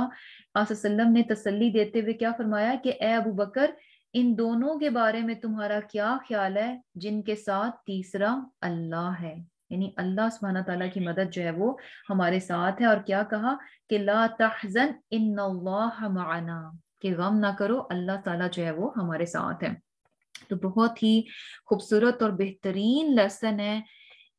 آپ صلی اللہ علیہ وسلم نے تسلی دیتے ہوئے کیا فرمایا کہ اے ابو بکر ان دونوں کے بارے میں تمہارا کیا خیال ہے جن کے ساتھ تیسرا اللہ ہے. یعنی اللہ سبحانہ تعالیٰ کی مدد جو ہے وہ ہمارے ساتھ ہے. اور کیا کہا کہ لا تحزن ان اللہ معنا، کہ غم نہ کرو اللہ تعالیٰ جو ہے وہ ہمارے ساتھ ہے. تو بہت ہی خوبصورت اور بہترین لیسن ہے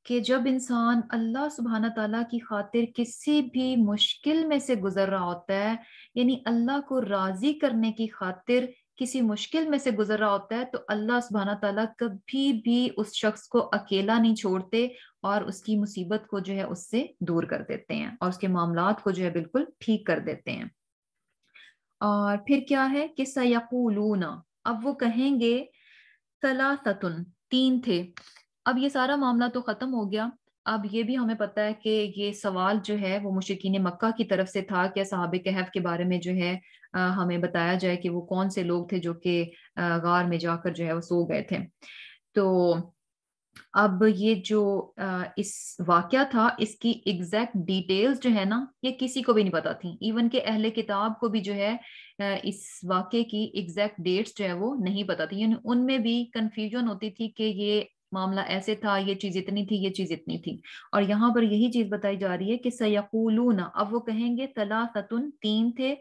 کہ جب انسان اللہ سبحانہ تعالیٰ کی خاطر کسی بھی مشکل میں سے گزر رہا ہوتا ہے، یعنی اللہ کو راضی کرنے کی خاطر کسی مشکل میں سے گزر رہا ہوتا ہے، تو اللہ سبحانہ تعالیٰ کبھی بھی اس شخص کو اکیلا نہیں چھوڑتے اور اس کی مصیبت کو جو ہے اس سے دور کر دیتے ہیں اور اس کے معاملات کو جو ہے بالکل ٹھیک کر دیتے ہیں. اور پھر کیا ہے کہ سیقولون، اب وہ کہیں گے ثلاثتن، 3 تھے. اب یہ سارا معاملہ تو ختم ہو گیا. اب یہ بھی ہمیں پتہ ہے کہ یہ سوال جو ہے وہ مشرکین مکہ کی طرف سے تھا کہ اصحاب کہف کے بارے میں جو ہے ہمیں بتایا جائے کہ وہ کون سے لوگ تھے جو کہ غار میں جا کر جو ہے وہ سو گئے تھے. تو اب یہ جو اس واقعہ تھا اس کی ایگزیکٹ ڈیٹیلز جو ہے نا یہ کسی کو بھی نہیں پتا تھی. ایون کہ اہل کتاب کو بھی جو ہے اس واقعے کی ایگزیکٹ ڈیٹس جو ہے وہ نہیں پتا تھی. یعنی ان میں بھی کنفیوژن ہوتی تھی کہ یہ معاملہ ایسے تھا، یہ چیز اتنی تھی، یہ چیز اتنی تھی. اور یہاں پر یہی چیز بتائی جا رہی ہے کہ سیقولون، اب وہ کہیں گے ثلاثتن، 3 تھے،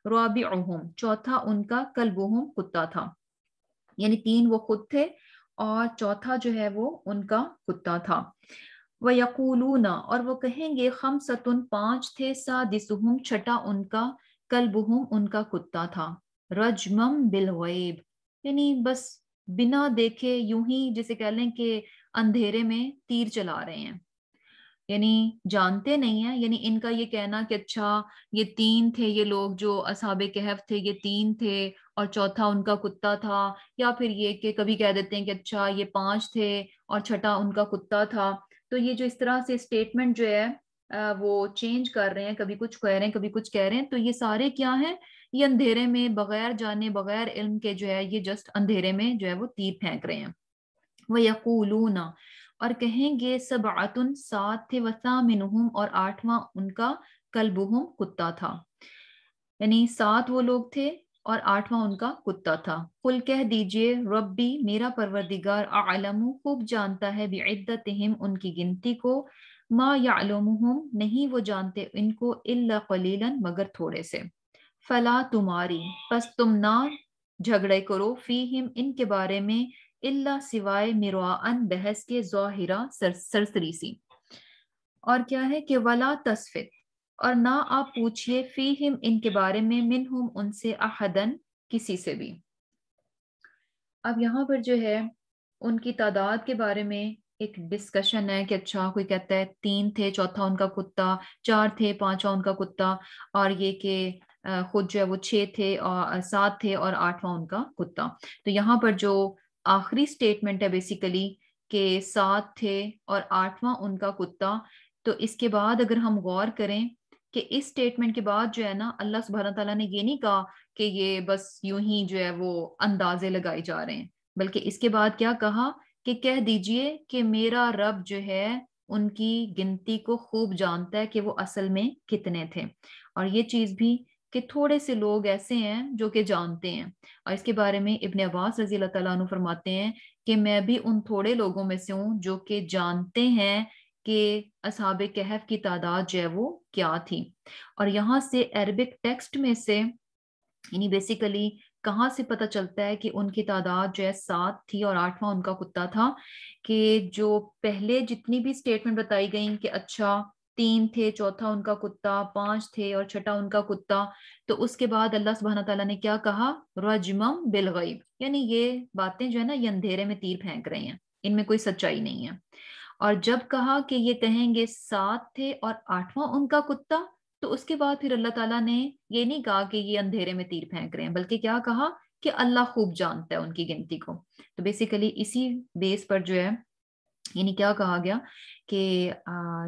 رابعہم، چوتھا ان کا کلبہم، کتا تھا. یعنی 3 وہ خود تھے اور چوتھا جو ہے وہ ان کا کتا تھا. وَيَقُولُونَ، اور وہ کہیں گے خمسۃ، 5 تھے، سادسہم، چھٹا ان کا کلبہم، ان کا کتا تھا. رجمم بالغیب، یعنی بس بنا دیکھے یوں ہی جسے کہہ لیں کہ اندھیرے میں تیر چلا رہے ہیں، یعنی جانتے نہیں ہیں. یعنی ان کا یہ کہنا کہ اچھا یہ 3 تھے، یہ لوگ جو اصحاب کہف تھے یہ 3 تھے اور چوتھا ان کا کتا تھا، یا پھر یہ کہ کبھی کہہ دیتے ہیں کہ اچھا یہ 5 تھے اور چھٹا ان کا کتا تھا. تو یہ جو اس طرح سے اسٹیٹمنٹ جو ہے وہ چینج کر رہے ہیں، کبھی کچھ کہہ رہے ہیں کبھی کچھ کہہ رہے ہیں. تو یہ سارے کیا ہیں؟ یہ اندھیرے میں بغیر جانے بغیر علم کے جو ہے یہ جسٹ اندھیرے میں جو ہے وہ تیر پھینک رہے ہیں. وَيَقُولُونَ، اور کہیں گے سبعۃ، 7 تھے، وثامنہم، اور 8واں ان کا کلبہم، کتا تھا. یعنی 7 وہ لوگ تھے اور 8واں ان کا کتا تھا. قل، کہہ دیجئے، ربی، میرا پروردگار، اعلم، خوب جانتا ہے، بعدتہم، ان کی گنتی کو، ما یعلمہم، نہیں وہ جانتے ان کو، الا قلیلا، مگر تھوڑے سے. فلا تماری، پس تم نہ جھگڑے کرو، فیہم، ان کے بارے میں، الا سوائے مراءن، بحث کے، ظاہرہ، سرسری سی. اور کیا ہے کہ ولا تصفت، اور نہ آپ پوچھئے، فیہم، ان کے بارے میں، منہم، ان سے، احدن، کسی سے بھی. اب یہاں پر جو ہے ان کی تعداد کے بارے میں ایک ڈسکشن ہے کہ اچھا کوئی کہتا ہے 3 تھے، چوتھا ان کا کتا، 4 تھے، 5واں ان کا کتا، اور یہ کہ خود جو ہے وہ 6 تھے اور 7 تھے اور 8واں ان کا کتا. تو یہاں پر جو آخری سٹیٹمنٹ ہے بیسیکلی کہ 7 تھے اور 8واں ان کا کتا، تو اس کے بعد اگر ہم غور کریں کہ اس سٹیٹمنٹ کے بعد جو ہے نا اللہ سبحانہ تعالیٰ نے یہ نہیں کہا کہ یہ بس یوں ہی جو ہے وہ اندازے لگائے جا رہے ہیں، بلکہ اس کے بعد کیا کہا کہ کہہ دیجئے کہ میرا رب جو ہے ان کی گنتی کو خوب جانتا ہے کہ وہ اصل میں کتنے تھے، اور یہ چیز بھی کہ تھوڑے سے لوگ ایسے ہیں جو کہ جانتے ہیں، اور اس کے بارے میں ابن عباس رضی اللہ تعالیٰ عنہ فرماتے ہیں کہ میں بھی ان تھوڑے لوگوں میں سے ہوں جو کہ جانتے ہیں کہ اصحاب کہف کی تعداد جو ہے وہ کیا تھی۔ اور یہاں سے عربک ٹیکسٹ میں سے یعنی بیسیکلی کہاں سے پتہ چلتا ہے کہ ان کی تعداد جو ہے 7 تھی اور 8واں ان کا کتا تھا، کہ جو پہلے جتنی بھی سٹیٹمنٹ بتائی گئیں کہ اچھا 3 تھے، چوتھا ان کا کتا، 5 تھے اور چھٹا ان کا کتا، تو اس کے بعد اللہ سبحانہ تعالیٰ نے کیا کہا؟ رجمم بالغیب، یعنی یہ باتیں جو ہے نا یہ اندھیرے میں تیر پھینک رہے ہیں، ان میں کوئی سچائی نہیں ہے۔ اور جب کہا کہ یہ کہیں گے 7 تھے اور 8واں ان کا کتا، تو اس کے بعد پھر اللہ تعالیٰ نے یہ نہیں کہا کہ یہ اندھیرے میں تیر پھینک رہے ہیں، بلکہ کیا کہا کہ اللہ خوب جانتا ہے ان کی گنتی کو۔ تو بیسیکلی اسی بیس پر جو ہے یعنی کیا کہا گیا کہ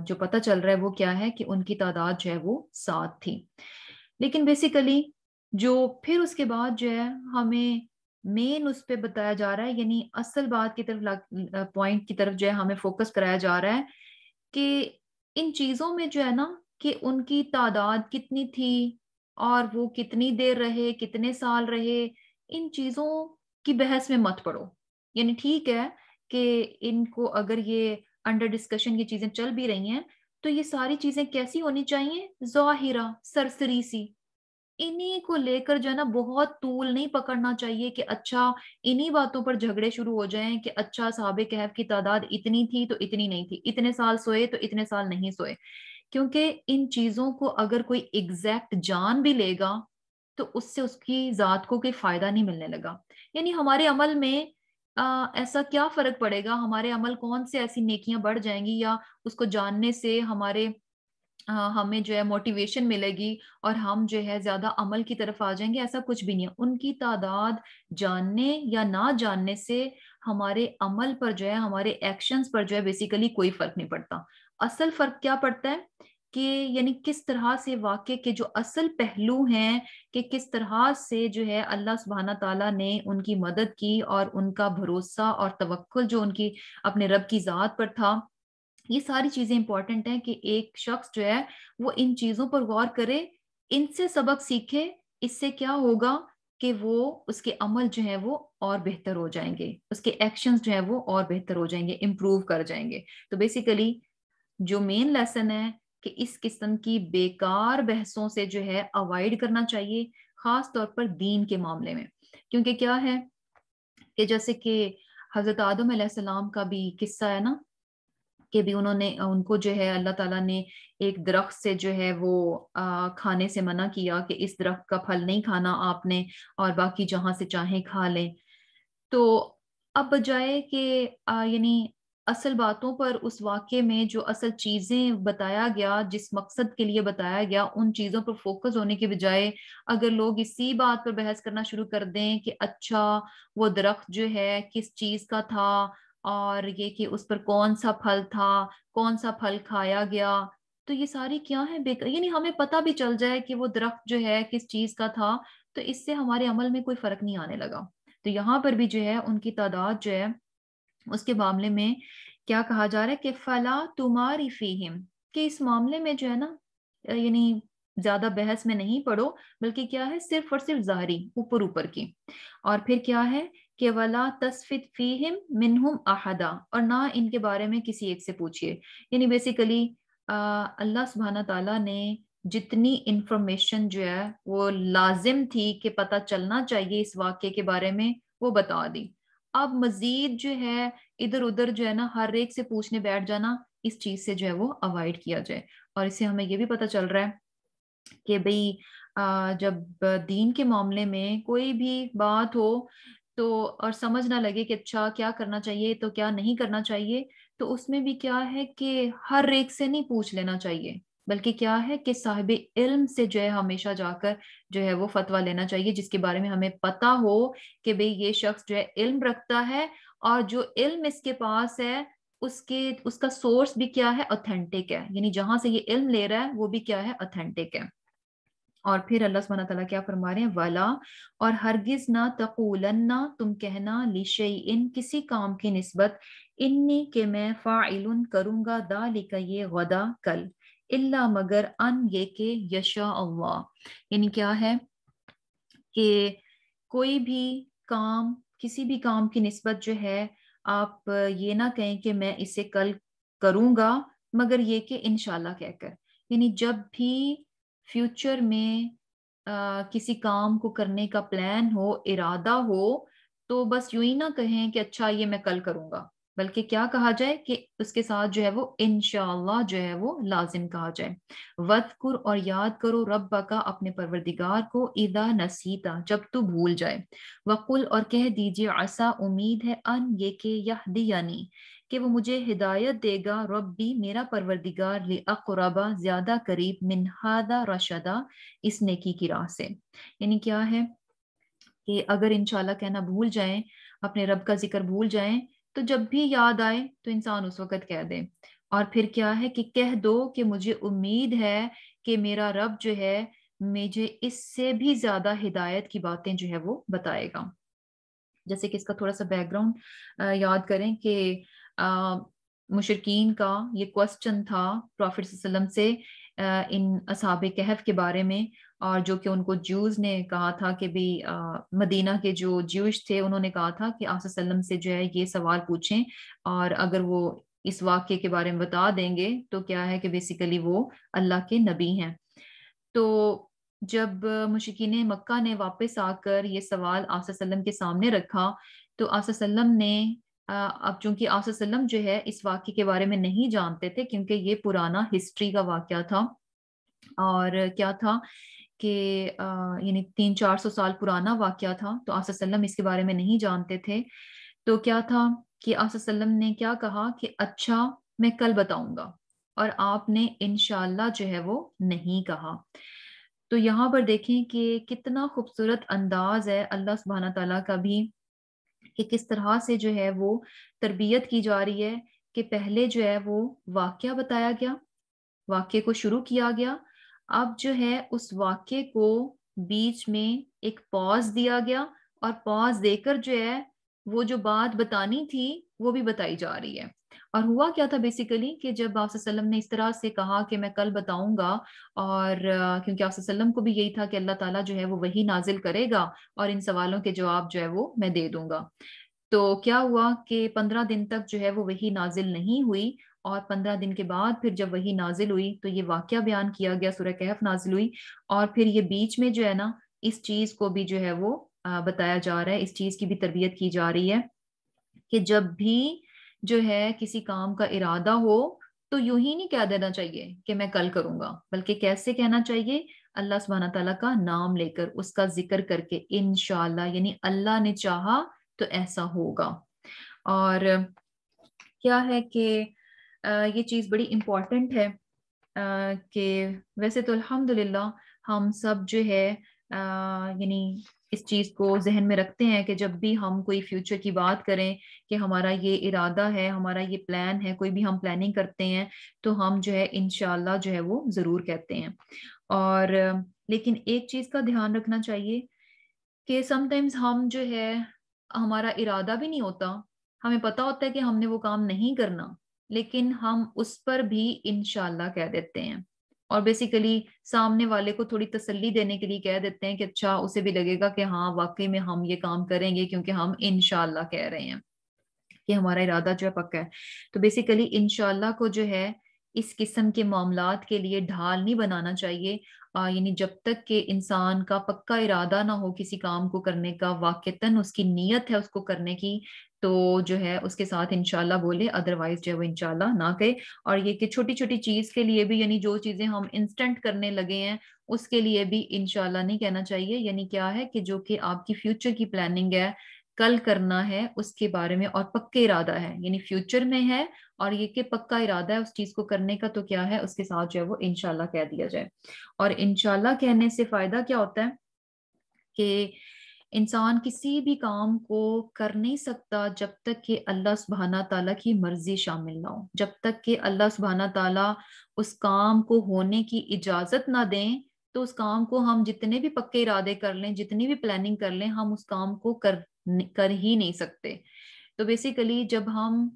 جو پتہ چل رہا ہے وہ کیا ہے کہ ان کی تعداد جو ہے وہ 7 تھی۔ لیکن بیسیکلی جو پھر اس کے بعد جو ہے ہمیں مین اس پہ بتایا جا رہا ہے، یعنی اصل بات کی طرف پوائنٹ کی طرف جو ہے ہمیں فوکس کرایا جا رہا ہے کہ ان چیزوں میں جو ہے نا کہ ان کی تعداد کتنی تھی اور وہ کتنی دیر رہے، کتنے سال رہے، ان چیزوں کی بحث میں مت پڑو۔ یعنی ٹھیک ہے کہ ان کو اگر یہ انڈر ڈسکشن یہ چیزیں چل بھی رہی ہیں تو یہ ساری چیزیں کیسی ہونی چاہیے؟ ظاہرہ، سرسری سی، انہی کو لے کر جو ہے نا بہت طول نہیں پکڑنا چاہیے کہ اچھا انہی باتوں پر جھگڑے شروع ہو جائیں کہ اچھا صحابہ کہف کی تعداد اتنی تھی تو اتنی نہیں تھی، اتنے سال سوئے تو اتنے سال نہیں سوئے، کیونکہ ان چیزوں کو اگر کوئی ایگزیکٹ جان بھی لے گا تو اس سے اس کی ذات کو کوئی فائدہ نہیں ملنے لگا۔ یعنی ہمارے عمل میں ایسا کیا فرق پڑے گا، ہمارے عمل کون سے ایسی نیکیاں بڑھ جائیں گی یا اس کو جاننے سے ہمیں جو ہے موٹیویشن ملے گی اور ہم جو ہے زیادہ عمل کی طرف آ جائیں گے؟ ایسا کچھ بھی نہیں ہے۔ ان کی تعداد جاننے یا نہ جاننے سے ہمارے عمل پر جو ہے، ہمارے ایکشنز پر جو ہے بیسیکلی کوئی فرق نہیں پڑتا۔ اصل فرق کیا پڑتا ہے کہ یعنی کس طرح سے واقعے کے جو اصل پہلو ہیں کہ کس طرح سے جو ہے اللہ سبحانہ تعالیٰ نے ان کی مدد کی اور ان کا بھروسہ اور توکل جو ان کی اپنے رب کی ذات پر تھا، یہ ساری چیزیں امپورٹنٹ ہیں کہ ایک شخص جو ہے وہ ان چیزوں پر غور کرے، ان سے سبق سیکھے۔ اس سے کیا ہوگا کہ وہ اس کے عمل جو ہیں وہ اور بہتر ہو جائیں گے، اس کے ایکشنز جو ہیں وہ اور بہتر ہو جائیں گے، امپروو کر جائیں گے۔ تو بیسیکلی جو مین لیسن ہے کہ اس قسم کی بیکار بحثوں سے جو ہے اوائڈ کرنا چاہیے، خاص طور پر دین کے معاملے میں، کیونکہ کیا ہے کہ جیسے کہ حضرت آدم علیہ السلام کا بھی قصہ ہے نا کہ بھی ان کو جو ہے اللہ تعالیٰ نے ایک درخت سے جو ہے وہ کھانے سے منع کیا کہ اس درخت کا پھل نہیں کھانا آپ نے، اور باقی جہاں سے چاہیں کھا لیں۔ تو اب بجائے کہ یعنی اصل باتوں پر اس واقعے میں جو اصل چیزیں بتایا گیا، جس مقصد کے لیے بتایا گیا، ان چیزوں پر فوکس ہونے کے بجائے اگر لوگ اسی بات پر بحث کرنا شروع کر دیں کہ اچھا وہ درخت جو ہے کس چیز کا تھا اور یہ کہ اس پر کون سا پھل تھا، کون سا پھل کھایا گیا، تو یہ ساری کیا ہے یعنی ہمیں پتہ بھی چل جائے کہ وہ درخت جو ہے کس چیز کا تھا، تو اس سے ہمارے عمل میں کوئی فرق نہیں آنے لگا۔ تو یہاں پر بھی جو ہے ان کی تعداد جو ہے اس کے معاملے میں کیا کہا جا رہا ہے کہ فلا تماری فیہم، کہ اس معاملے میں جو ہے نا یعنی زیادہ بحث میں نہیں پڑو، بلکہ کیا ہے صرف اور صرف ظاہری اوپر اوپر کی، اور پھر کیا ہے کہ ولا تسفت فیہم منہم احدا، اور نہ ان کے بارے میں کسی ایک سے پوچھئے۔ یعنی بیسیکلی اللہ سبحانہ تعالیٰ نے جتنی انفارمیشن جو ہے وہ لازم تھی کہ پتہ چلنا چاہیے اس واقعے کے بارے میں، وہ بتا دی۔ اب مزید جو ہے ادھر ادھر جو ہے نا ہر ایک سے پوچھنے بیٹھ جانا، اس چیز سے جو ہے وہ اوائڈ کیا جائے۔ اور اس سے ہمیں یہ بھی پتہ چل رہا ہے کہ بھئی جب دین کے معاملے میں کوئی بھی بات ہو تو اور سمجھ نہ لگے کہ اچھا کیا کرنا چاہیے تو کیا نہیں کرنا چاہیے، تو اس میں بھی کیا ہے کہ ہر ایک سے نہیں پوچھ لینا چاہیے، بلکہ کیا ہے کہ صاحب علم سے جو ہے ہمیشہ جا کر جو ہے وہ فتویٰ لینا چاہیے، جس کے بارے میں ہمیں پتہ ہو کہ بھئی یہ شخص جو ہے علم رکھتا ہے، اور جو علم اس کے پاس ہے اس کا سورس بھی کیا ہے؟ اوتھینٹک ہے، یعنی جہاں سے یہ علم لے رہا ہے وہ بھی کیا ہے؟ اوتھینٹک ہے۔ اور پھر اللہ سبحانہ تعالیٰ کیا فرما رہے ہیں؟ ولا، اور ہرگز نہ تقولن، تم کہنا، لشیئن، کسی کام کی نسبت، انی، کہ میں، فاعل، کروں گا، ذالک، یہ، غدا، کل، الا، مگر، ان، یہ کہ، یشاء اللہ، یعنی کیا ہے کہ کوئی بھی کام، کسی بھی کام کی نسبت جو ہے آپ یہ نہ کہیں کہ میں اسے کل کروں گا، مگر یہ کہ انشاءاللہ کہہ کر، یعنی جب بھی فیوچر میں کسی کام کو کرنے کا پلان ہو، ارادہ ہو، تو بس یوں ہی نہ کہیں کہ اچھا یہ میں کل کروں گا، بلکہ کیا کہا جائے کہ اس کے ساتھ جو ہے وہ انشاءاللہ جو ہے وہ لازم کہا جائے۔ وَذْكُرْ، اور یاد کرو، ربک، اپنے پروردگار کو، اذا نسیتا، جب تو بھول جائے، وقل، اور کہہ دیجئے، عسیٰ، امید ہے، ان، یہ کہ، یہدینی، کہ وہ مجھے ہدایت دے گا، ربی، میرا پروردگار، لأقرب، زیادہ قریب، من ھذا رشدا، اس نیکی کی راہ سے، یعنی کیا ہے کہ اگر انشاءاللہ کہنا بھول جائیں، اپنے رب کا ذکر بھول جائیں، تو جب بھی یاد آئے تو انسان اس وقت کہہ دے، اور پھر کیا ہے کہ کہہ دو کہ مجھے امید ہے کہ میرا رب جو ہے مجھے اس سے بھی زیادہ ہدایت کی باتیں جو ہے وہ بتائے گا۔ جیسے کہ اس کا تھوڑا سا بیک گراؤنڈ یاد کریں کہ مشرکین کا یہ کوسچن تھا پروفٹ صلی اللہ علیہ وسلم سے ان اصحاب کہف کے بارے میں، اور جو کہ ان کو جوز نے کہا تھا کہ بھی مدینہ کے جو جوش تھے انہوں نے کہا تھا کہ آپ صلی اللہ علیہ وسلم سے جو ہے یہ سوال پوچھیں، اور اگر وہ اس واقعے کے بارے میں بتا دیں گے تو کیا ہے کہ بیسیکلی وہ اللہ کے نبی ہیں۔ تو جب مشرکین مکہ نے واپس آ کر یہ سوال آپ صلی اللہ علیہ وسلم کے سامنے رکھا، تو آپ صلی اللہ علیہ وسلم نے اب چونکہ آپ صلی اللہ علیہ وسلم جو ہے اس واقعے کے بارے میں نہیں جانتے تھے، کیونکہ یہ پرانا ہسٹری کا واقعہ تھا، اور کیا تھا کہ یعنی 300-400 سال پرانا واقعہ تھا، تو آپ صلی اللہ علیہ وسلم اس کے بارے میں نہیں جانتے تھے، تو کیا تھا کہ آپ صلی اللہ علیہ وسلم نے کیا کہا کہ اچھا میں کل بتاؤں گا، اور آپ نے انشاءاللہ جو ہے وہ نہیں کہا۔ تو یہاں پر دیکھیں کہ کتنا خوبصورت انداز ہے اللہ سبحانہ تعالیٰ کا بھی، کہ کس طرح سے جو ہے وہ تربیت کی جا رہی ہے، کہ پہلے جو ہے وہ واقعہ بتایا گیا، واقعے کو شروع کیا گیا، اب جو ہے اس واقعے کو بیچ میں ایک پاز دیا گیا، اور پاز دے کر جو ہے وہ جو بات بتانی تھی وہ بھی بتائی جا رہی ہے۔ اور ہوا کیا تھا بیسیکلی کہ جب آپ صلی اللہ علیہ وسلم نے اس طرح سے کہا کہ میں کل بتاؤں گا، اور کیونکہ آپ صلی اللہ علیہ وسلم کو بھی یہی تھا کہ اللہ تعالیٰ جو ہے وہ وحی نازل کرے گا اور ان سوالوں کے جواب جو ہے وہ میں دے دوں گا، تو کیا ہوا کہ 15 دن تک جو ہے وہ وحی نازل نہیں ہوئی، اور 15 دن کے بعد پھر جب وحی نازل ہوئی تو یہ واقعہ بیان کیا گیا، سورہ کہف نازل ہوئی، اور پھر یہ بیچ میں جو ہے نا اس چیز کو بھی جو ہے وہ بتایا جا رہا ہے، اس چیز کی بھی تربیت کی جا رہی ہے کہ جب بھی جو ہے کسی کام کا ارادہ ہو تو یوں ہی نہیں کہہ دینا چاہیے کہ میں کل کروں گا، بلکہ کیسے کہنا چاہیے؟ اللہ سبحانہ تعالیٰ کا نام لے کر، اس کا ذکر کر کے، انشاءاللہ، یعنی اللہ نے چاہا تو ایسا ہوگا۔ اور کیا ہے کہ یہ چیز بڑی امپورٹنٹ ہے کہ ویسے تو الحمدللہ ہم سب جو ہے یعنی اس چیز کو ذہن میں رکھتے ہیں کہ جب بھی ہم کوئی فیوچر کی بات کریں کہ ہمارا یہ ارادہ ہے، ہمارا یہ پلان ہے، کوئی بھی ہم پلاننگ کرتے ہیں تو ہم جو ہے انشاءاللہ جو ہے وہ ضرور کہتے ہیں۔ اور لیکن ایک چیز کا دھیان رکھنا چاہیے کہ سم ٹائمز ہم جو ہے ہمارا ارادہ بھی نہیں ہوتا، ہمیں پتا ہوتا ہے کہ ہم نے وہ کام نہیں کرنا، لیکن ہم اس پر بھی انشاءاللہ کہہ دیتے ہیں، اور بیسیکلی سامنے والے کو تھوڑی تسلی دینے کے لیے کہہ دیتے ہیں کہ اچھا اسے بھی لگے گا کہ ہاں واقعی میں ہم یہ کام کریں گے، کیونکہ ہم انشاءاللہ کہہ رہے ہیں کہ ہمارا ارادہ جو ہے پکا ہے۔ تو بیسیکلی انشاءاللہ کو جو ہے اس قسم کے معاملات کے لیے ڈھال نہیں بنانا چاہیے، یعنی جب تک کہ انسان کا پکا ارادہ نہ ہو کسی کام کو کرنے کا، واقعتاً اس کی نیت ہے اس کو کرنے کی، تو جو ہے اس کے ساتھ انشاءاللہ بولے، ادروائز جو ہے وہ انشاءاللہ نہ کہے۔ اور یہ کہ چھوٹی چھوٹی چیز کے لیے بھی، یعنی جو چیزیں ہم انسٹنٹ کرنے لگے ہیں اس کے لیے بھی انشاءاللہ نہیں کہنا چاہیے، یعنی کیا ہے کہ جو کہ آپ کی فیوچر کی پلاننگ ہے، کل کرنا ہے اس کے بارے میں، اور پکے ارادہ ہے، یعنی فیوچر میں ہے اور یہ کہ پکا ارادہ ہے اس چیز کو کرنے کا، تو کیا ہے اس کے ساتھ جو ہے وہ انشاءاللہ کہہ دیا جائے۔ اور انشاءاللہ کہنے سے فائدہ کیا ہوتا ہے کہ انسان کسی بھی کام کو کر نہیں سکتا جب تک کہ اللہ سبحانہ تعالیٰ کی مرضی شامل نہ ہو، جب تک کہ اللہ سبحانہ تعالیٰ اس کام کو ہونے کی اجازت نہ دیں تو اس کام کو ہم جتنے بھی پکے ارادے کر لیں، جتنی بھی پلاننگ کر لیں، ہم اس کام کو کر ہی نہیں سکتے۔ تو بیسیکلی جب ہم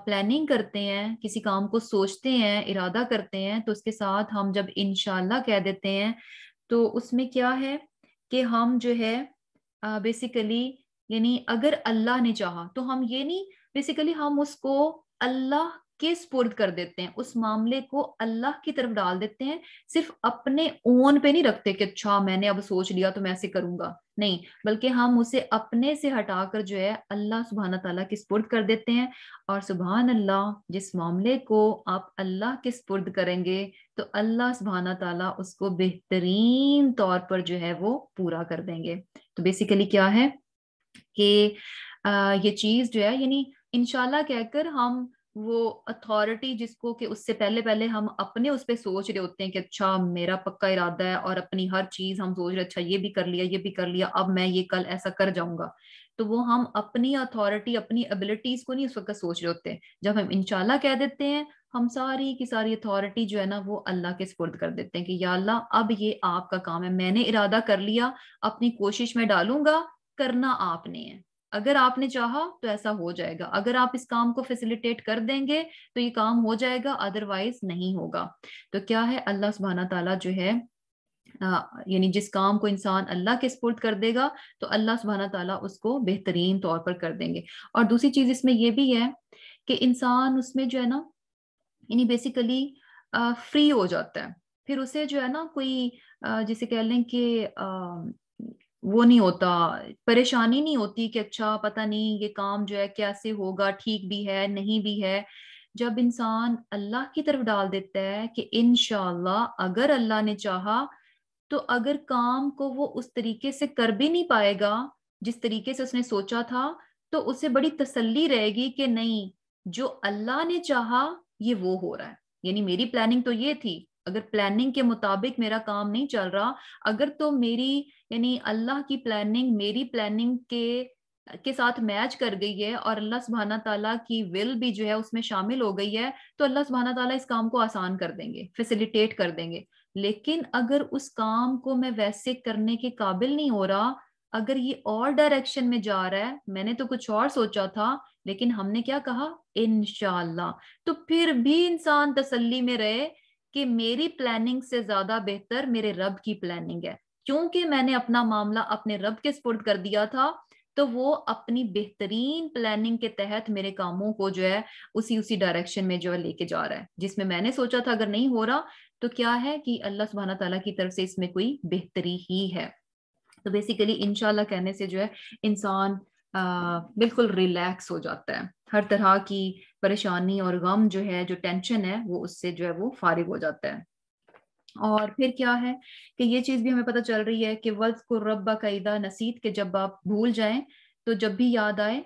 پلاننگ کرتے ہیں، کسی کام کو سوچتے ہیں، ارادہ کرتے ہیں، تو اس کے ساتھ ہم جب انشاءاللہ کہہ دیتے ہیں تو اس میں کیا ہے کہ ہم جو ہے بیسیکلی یعنی اگر اللہ نے چاہا تو ہم یہ نہیں، بیسیکلی ہم اس کو اللہ کے سپرد کر دیتے ہیں، اس معاملے کو اللہ کی طرف ڈال دیتے ہیں، صرف اپنے اون پہ نہیں رکھتے کہ اچھا میں نے اب سوچ لیا تو میں ایسے کروں گا، نہیں، بلکہ ہم اسے اپنے سے ہٹا کر جو ہے اللہ سبحانہ تعالیٰ کے سپرد کر دیتے ہیں۔ اور سبحان اللہ، جس معاملے کو آپ اللہ کے سپرد کریں گے تو اللہ سبحانہ تعالیٰ اس کو بہترین طور پر جو ہے وہ پورا کر دیں گے۔ تو بیسیکلی کیا ہے کہ یہ چیز جو ہے یعنی انشاءاللہ کہہ کر ہم وہ اتھارٹی جس کو کہ اس سے پہلے ہم اپنے اس پہ سوچ رہے ہوتے ہیں کہ اچھا میرا پکا ارادہ ہے، اور اپنی ہر چیز ہم سوچ رہے اچھا یہ بھی کر لیا، یہ بھی کر لیا، اب میں یہ کل ایسا کر جاؤں گا، تو وہ ہم اپنی اتھارٹی، اپنی ابیلٹیز کو نہیں اس وقت سوچ رہے ہوتے۔ جب ہم انشاءاللہ کہہ دیتے ہیں، ہم ساری کی ساری اتھارٹی جو ہے نا وہ اللہ کے سپرد کر دیتے ہیں کہ یا اللہ اب یہ آپ کا کام ہے، میں نے ارادہ کر لیا، اپنی کوشش میں ڈالوں گا، کرنا آپ نے ہے، اگر آپ نے چاہا تو ایسا ہو جائے گا، اگر آپ اس کام کو فیسیلیٹیٹ کر دیں گے تو یہ کام ہو جائے گا، ادروائز نہیں ہوگا۔ تو کیا ہے اللہ سبحانہ تعالیٰ جو ہے یعنی جس کام کو انسان اللہ کے سپرد کر دے گا تو اللہ سبحانہ تعالیٰ اس کو بہترین طور پر کر دیں گے۔ اور دوسری چیز اس میں یہ بھی ہے کہ انسان اس میں جو ہے نا یعنی بیسیکلی فری ہو جاتا ہے، پھر اسے جو ہے نا کوئی جسے کہہ لیں کہ وہ نہیں ہوتا، پریشانی نہیں ہوتی کہ اچھا پتہ نہیں یہ کام جو ہے کیسے ہوگا، ٹھیک بھی ہے نہیں بھی ہے۔ جب انسان اللہ کی طرف ڈال دیتا ہے کہ انشاءاللہ اگر اللہ نے چاہا، تو اگر کام کو وہ اس طریقے سے کر بھی نہیں پائے گا جس طریقے سے اس نے سوچا تھا، تو اسے بڑی تسلی رہے گی کہ نہیں، جو اللہ نے چاہا یہ وہ ہو رہا ہے، یعنی میری پلاننگ تو یہ تھی، اگر پلاننگ کے مطابق میرا کام نہیں چل رہا، اگر تو میری یعنی اللہ کی پلاننگ میری پلاننگ کے ساتھ میچ کر گئی ہے اور اللہ سبحانہ تعالیٰ کی ول بھی جو ہے اس میں شامل ہو گئی ہے، تو اللہ سبحانہ تعالیٰ اس کام کو آسان کر دیں گے، فیسیلیٹیٹ کر دیں گے۔ لیکن اگر اس کام کو میں ویسے کرنے کے قابل نہیں ہو رہا، اگر یہ اور ڈائریکشن میں جا رہا ہے، میں نے تو کچھ اور سوچا تھا لیکن ہم نے کیا کہا انشاءاللہ، تو پھر بھی انسان تسلی میں رہے کہ میری پلاننگ سے زیادہ بہتر میرے رب کی پلاننگ ہے، کیونکہ میں نے اپنا معاملہ اپنے رب کے سپرد کر دیا تھا، تو وہ اپنی بہترین پلاننگ کے تحت میرے کاموں کو جو ہے اسی ڈائریکشن میں جو ہے لے کے جا رہا ہے، جس میں نے سوچا تھا اگر نہیں ہو رہا تو کیا ہے کہ اللہ سبحانہ تعالیٰ کی طرف سے اس میں کوئی بہتری ہی ہے۔ تو بیسیکلی انشاءاللہ کہنے سے جو ہے انسان بالکل ریلیکس ہو جاتا ہے، ہر طرح کی پریشانی اور غم جو ہے، جو ٹینشن ہے، وہ اس سے جو ہے وہ فارغ ہو جاتا ہے۔ اور پھر کیا ہے کہ یہ چیز بھی ہمیں پتہ چل رہی ہے کہ وَاذْكُر رَبَّكَ اِذَا نَسِيتَ، کہ جب آپ بھول جائیں تو جب بھی یاد آئے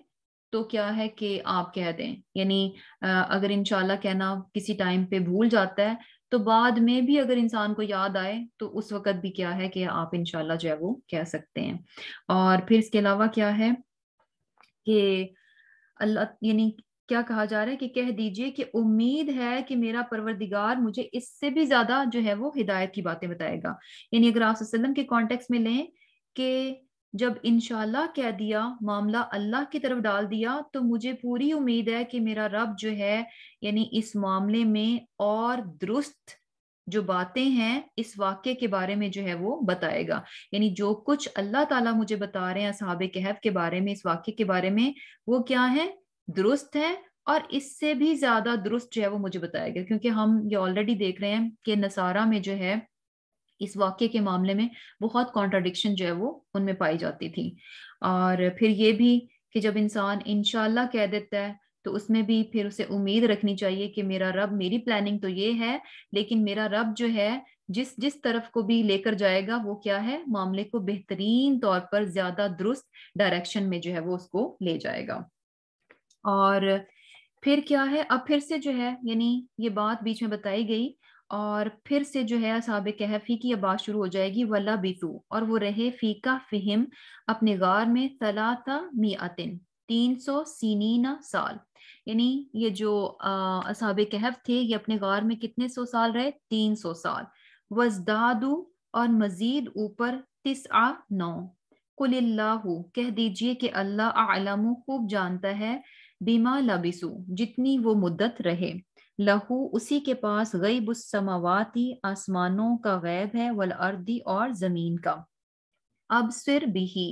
تو کیا ہے کہ آپ کہہ دیں، یعنی اگر انشاءاللہ کہنا کسی ٹائم پہ بھول جاتا ہے تو بعد میں بھی اگر انسان کو یاد آئے تو اس وقت بھی کیا ہے کہ آپ انشاءاللہ جو ہے وہ کہہ سکتے ہیں۔ اور پھر اس کے علاوہ کیا ہے کہ اللہ یعنی کیا کہا جا رہا ہے کہ کہہ دیجئے کہ امید ہے کہ میرا پروردگار مجھے اس سے بھی زیادہ جو ہے وہ ہدایت کی باتیں بتائے گا، یعنی اگر آپ صلی اللہ علیہ وسلم کے کانٹیکس میں لیں کہ جب انشاءاللہ کہہ دیا، معاملہ اللہ کی طرف ڈال دیا، تو مجھے پوری امید ہے کہ میرا رب جو ہے یعنی اس معاملے میں اور درست جو باتیں ہیں اس واقعے کے بارے میں جو ہے وہ بتائے گا، یعنی جو کچھ اللہ تعالیٰ مجھے بتا رہے ہیں اصحاب کہف کے بارے میں، اس واقعے کے بارے میں، وہ کیا ہے، درست ہے، اور اس سے بھی زیادہ درست جو ہے وہ مجھے بتائے گا، کیونکہ ہم یہ آلریڈی دیکھ رہے ہیں کہ نصارہ میں جو ہے اس واقعے کے معاملے میں بہت کانٹرڈکشن جو ہے وہ ان میں پائی جاتی تھی۔ اور پھر یہ بھی کہ جب انسان انشاءاللہ کہہ دیتا ہے تو اس میں بھی پھر اسے امید رکھنی چاہیے کہ میرا رب، میری پلاننگ تو یہ ہے لیکن میرا رب جو ہے جس طرف کو بھی لے کر جائے گا وہ کیا ہے، معاملے کو بہترین طور پر زیادہ درست ڈائریکشن میں جو ہے وہ اس کو لے جائے گا۔ اور پھر کیا ہے، اب پھر سے جو ہے یعنی یہ بات بیچ میں بتائی گئی اور پھر سے جو ہے اصحاب کہف ہی کی یہ بات شروع ہو جائے گی، وَلَبِثُوا، اور وہ رہے فی کہفہم اپنے غار میں، ثلاث مئۃ 300 سنین سال، یعنی یہ جو اصحاب کہف تھے یہ اپنے غار میں کتنے سو سال رہے؟ 300 سال، وَازْدَادُوا، اور مزید اوپر، 9، قُلِ اللَّهُ، کہہ دیجئے کہ اللہ اعلم، خوب جانتا ہے، بما لبثوا، جتنی وہ مدت رہے، لہو، اسی کے پاس، غیب السماواتی، آسمانوں کا غیب ہے، والارضی، اور زمین کا، ابصر بھی،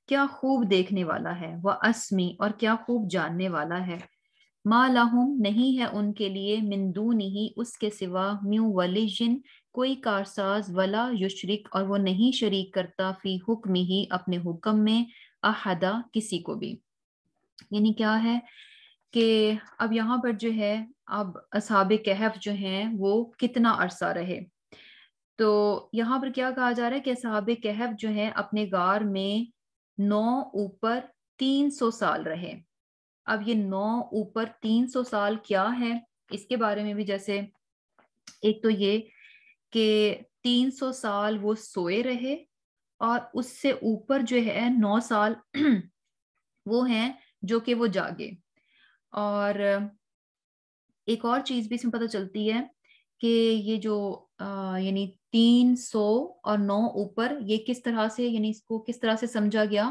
کیا خوب دیکھنے والا ہے، واسمی، اور کیا خوب جاننے والا ہے، ما لہم، نہیں ہے ان کے لیے، من دونہ، اس کے سوا، من ولی، کوئی کارساز، ولا یشرک، اور وہ نہیں شریک کرتا، فی حکمہ، اپنے حکم میں، احدا، کسی کو بھی۔ یعنی کیا ہے کہ اب یہاں پر جو ہے اب اصحاب کہف جو ہیں وہ کتنا عرصہ رہے، تو یہاں پر کیا کہا جا رہا ہے کہ اصحاب کہف جو ہیں اپنے غار میں 9 اوپر 300 سال رہے۔ اب یہ 9 اوپر 300 سال کیا ہے، اس کے بارے میں بھی جیسے ایک تو یہ کہ 300 سال وہ سوئے رہے، اور اس سے اوپر جو ہے 9 سال وہ ہیں جو کہ وہ جاگے۔ اور ایک اور چیز بھی اس میں پتہ چلتی ہے کہ یہ جو یعنی 300 اور 9 اوپر، یہ کس طرح سے، یعنی اس کو کس طرح سے سمجھا گیا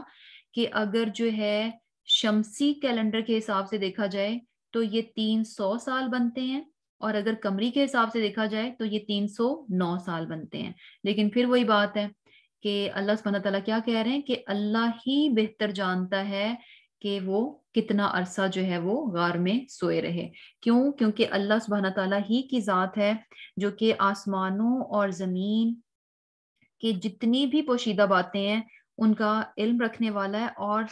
کہ اگر جو ہے شمسی کیلنڈر کے حساب سے دیکھا جائے تو یہ 300 سال بنتے ہیں، اور اگر قمری کے حساب سے دیکھا جائے تو یہ 309 سال بنتے ہیں۔ لیکن پھر وہی بات ہے کہ اللہ سبحانہ تعالیٰ کیا کہہ رہے ہیں کہ اللہ ہی بہتر جانتا ہے کہ وہ کتنا عرصہ جو ہے وہ غار میں سوئے رہے۔ کیوں؟ کیونکہ اللہ سبحانہ تعالیٰ ہی کی ذات ہے جو کہ آسمانوں اور زمین کے جتنی بھی پوشیدہ باتیں ہیں ان کا علم رکھنے والا ہے، اور